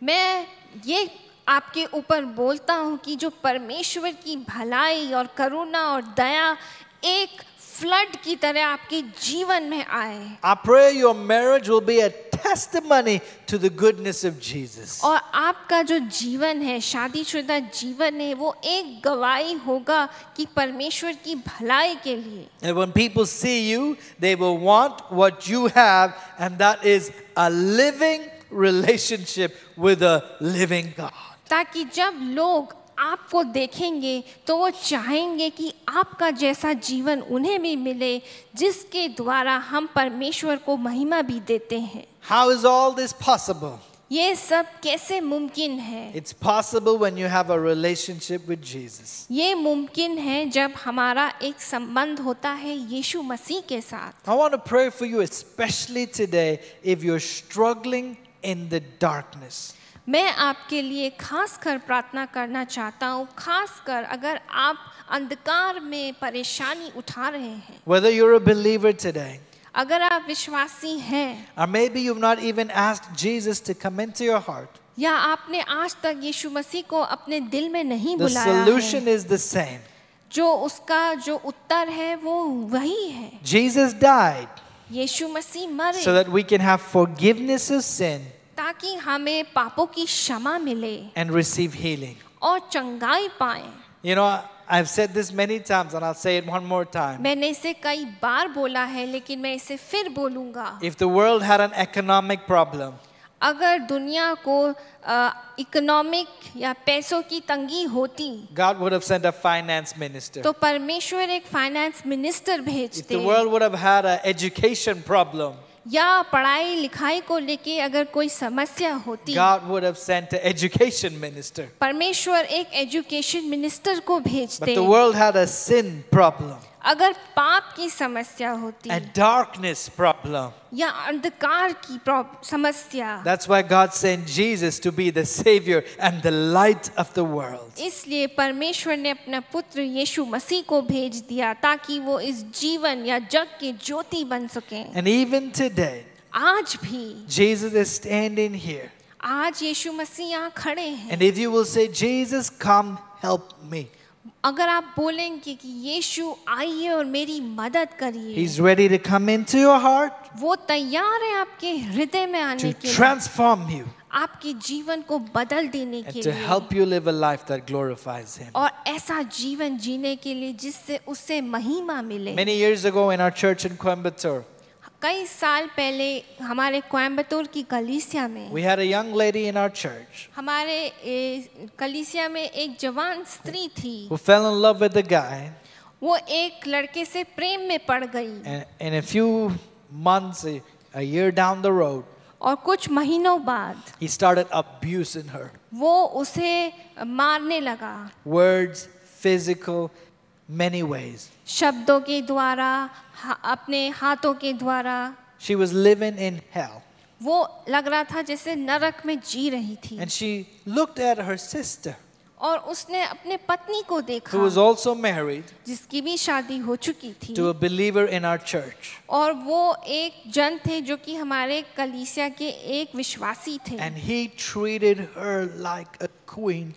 मैं ये आपके ऊपर बोलता हूँ कि जो परमेश्वर की भलाई और करुणा और दया एक फ्लड की तरह आपके जीवन में आए. I pray your marriage will be a testimony to the goodness of Jesus. और आपका जो जीवन है, शादीशुदा जीवन है, वो एक गवाही होगा कि परमेश्वर की भलाई के लिए. And when people see you, they will want what you have, and that is a living relationship with a living God. ताकि जब लोग आपको देखेंगे तो वो चाहेंगे कि आपका जैसा जीवन उन्हें भी मिले जिसके द्वारा हम परमेश्वर को महिमा भी देते हैं. How is all this possible? ये सब कैसे मुमकिन है? It's possible when you have a relationship with Jesus. ये मुमकिन है जब हमारा एक संबंध होता है यीशु मसीह के साथ. I want to pray for you especially today if you're struggling in the darkness. मैं आपके लिए खास कर प्रार्थना करना चाहता हूँ, खास कर अगर आप अंधकार में परेशानी उठा रहे हैं. Whether you're a believer today, अगर आप विश्वासी हैं or maybe you've not even asked Jesus to come into your heart, या आपने आज तक यीशु मसीह को अपने दिल में नहीं the बुलाया solution है, is the same. जो उसका जो उत्तर है वो वही है. Jesus died यीशु मसीह मरे so that we can have forgiveness of sin ताकि हमें पापों की क्षमा मिले and receive healing. और चंगाई पाएं. You know, I've said this many times and I'll say it one more time. मैंने इसे कई बार बोला है लेकिन मैं इसे फिर बोलूँगा. If the world had an economic problem, अगर दुनिया को इकोनॉमिक या पैसों की तंगी होती God would have sent a finance minister. तो परमेश्वर एक फाइनेंस मिनिस्टर If भेजते. the world would have had an education problem, या पढ़ाई लिखाई को लेके अगर कोई समस्या होती God would have sent an education minister. परमेश्वर एक एजुकेशन मिनिस्टर को But भेजते. the world had a sin problem, अगर पाप की समस्या होती a darkness problem. या अंधकार की समस्या, That's why God sent Jesus to be the Savior and the light of the world. इसलिए परमेश्वर ने अपना पुत्र यीशु मसीह को भेज दिया ताकि वो इस जीवन या जग के ज्योति बन सकें. And even today, आज भी Jesus is standing here. आज यीशु मसीह यहाँ खड़े हैं. And if you will say, Jesus, come help me, अगर आप बोलेंगे कि यीशु आइए और मेरी मदद करिए, He's ready to come into your heart वो तैयार है आपके हृदय में आने to के लिए, transform you आपके जीवन को बदल देने के and to लिए help you live a life that glorifies Him. और ऐसा जीवन जीने के लिए जिससे उससे महिमा मिले. Many years ago in our church in Coimbatore, कई साल पहले हमारे कोयम्बतूर की कलीसिया में we had a young lady in our church हमारे कलीसिया में एक जवान स्त्री थी. who fell in love with a guy, वो एक लड़के से प्रेम में पड़ गई and in a few months, a year down the road, और कुछ महीनों बाद he started abusing her. वो उसे मारने लगा. Words, physical, many ways. शब्दों के द्वारा, अपने हाथों के द्वारा. She was living in hell. वो लग रहा था जैसे नरक में जी रही थी. And she looked at her sister, और उसने अपने पत्नी को देखा who was also married जिसकी भी शादी हो चुकी थी. to a believer in our church. और वो एक जन थे जो कि हमारे कलीसिया के एक विश्वासी थे. And he treated her like a queen.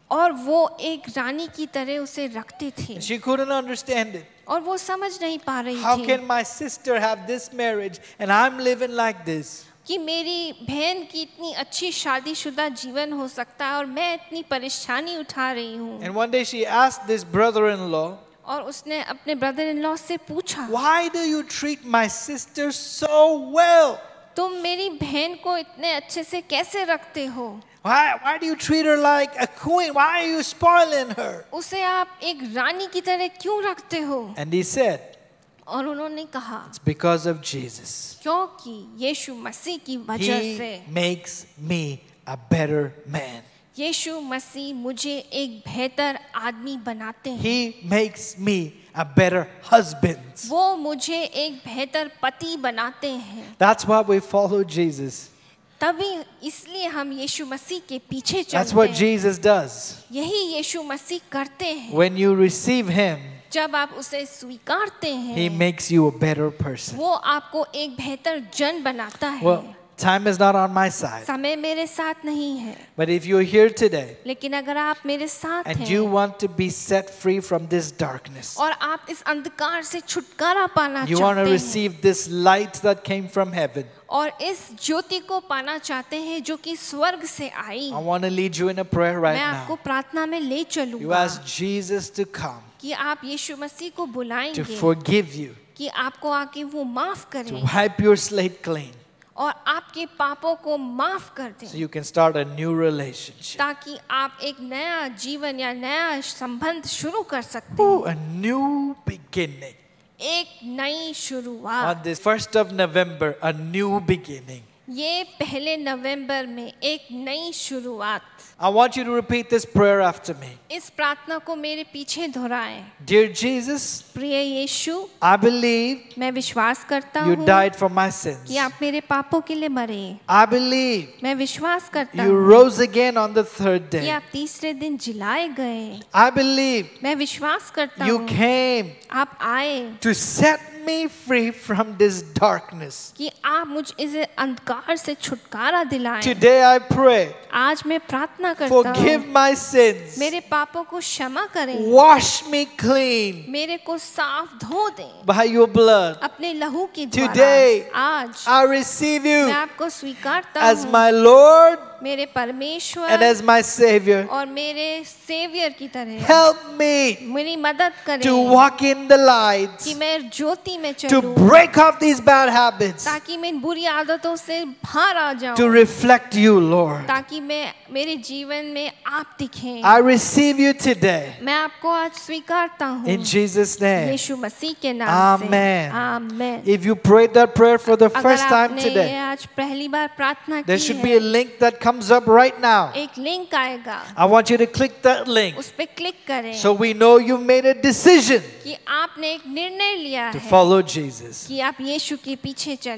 और वो एक रानी की तरह उसे रखते थे. And she couldn't understand it. और वो समझ नहीं पा रही How थी can my sister have this marriage and I'm living like this? कि मेरी बहन की इतनी अच्छी शादीशुदा जीवन हो सकता है और मैं इतनी परेशानी उठा रही हूँ. And one day she asked this brother-in-law, और उसने अपने ब्रदर इन लॉ से पूछा, Why do you treat my sister so well? तुम मेरी बहन को इतने अच्छे से कैसे रखते हो? Why do you treat her like a queen? Why are you spoiling her? उसे आप एक रानी की तरह क्यों रखते हो? And he said, और उन्होंने कहा, it's because of Jesus. क्योंकि यीशु मसीह की वजह से He makes me a better man. यीशु मसीह मुझे एक बेहतर आदमी बनाते हैं। He makes me a better husband. वो मुझे एक बेहतर पति बनाते हैं। That's why we follow Jesus. तभी इसलिए हम यीशु मसीह के पीछे That's चलते what हैं। Jesus does. यही यीशु मसीह करते हैं। When you receive Him, जब आप उसे स्वीकारते He हैं, makes you a better person. वो आपको एक बेहतर जन बनाता है। Well, time is not on my side. समय मेरे साथ नहीं है, But if you're here today लेकिन अगर आप मेरे साथ and you हैं want to be set free from this darkness, और आप इस अंधकार से छुटकारा पाना you want to चाहते हैं receive this light that came from heaven, और इस ज्योति को पाना चाहते हैं जो कि स्वर्ग से आई, I want to lead you in a prayer right मैं आपको now. प्रार्थना में ले You चलूंगा ask Jesus to come कि आप यीशु मसीह को to बुलाएंगे forgive you, कि आपको आके वो माफ to करें wipe your slate clean, और आपके पापों को माफ कर so दें, you can start a new relationship. ताकि आप एक नया जीवन या नया संबंध शुरू कर सकते हैं। Ooh, a new beginning. एक नई शुरुआत। On this 1st of November, a new beginning. ये पहले नवंबर में एक नई शुरुआत। I want you to repeat this prayer after me. इस प्रार्थना को मेरे पीछे दोहराएं। Dear Jesus, प्रिय यीशु, I believe मैं विश्वास करता you हूँ died for my sins. कि आप मेरे पापों के लिए मरे। I believe मैं विश्वास करता you हूँ rose again on the third कि day. आप तीसरे दिन जिलाए गए। I believe मैं विश्वास करता you हूँ came आप आए to set me free from this darkness. कि आप मुझ इस अंधकार से छुटकारा दिलाएं। Today I pray, आज मैं प्रार्थना करता forgive हूँ, my sins. मेरे पापों को क्षमा करें, Wash me clean मेरे को साफ धो दें by your blood. अपने लहू के Today, द्वारा। आज I receive मैं you आपको स्वीकारता as हूँ my Lord मेरे and परमेश्वर as my Savior. और मेरे सेवियर की तरह। Help me मेरी मदद to करें walk in the light, कि मैं ज्योति में to चलूं, break off these bad habits, ताकि मैं इन बुरी आदतों से बाहर आ to जाऊं, reflect you, Lord. ताकि मैं मेरे जीवन में आप दिखें। I receive you today मैं आपको आज स्वीकारता हूँ in Jesus' name. यीशु मसीह के नाम से। Amen. Amen. If you prayed that prayer for the अगर first time आपने ये today, आज पहली बार प्रार्थना there की should be a है, link that comes up right now. एक लिंक आएगा, I want you to click that link उस पे क्लिक करें so we know you've made a decision कि आपने एक निर्णय लिया to है follow Jesus. कि आप यीशु के पीछे चलें।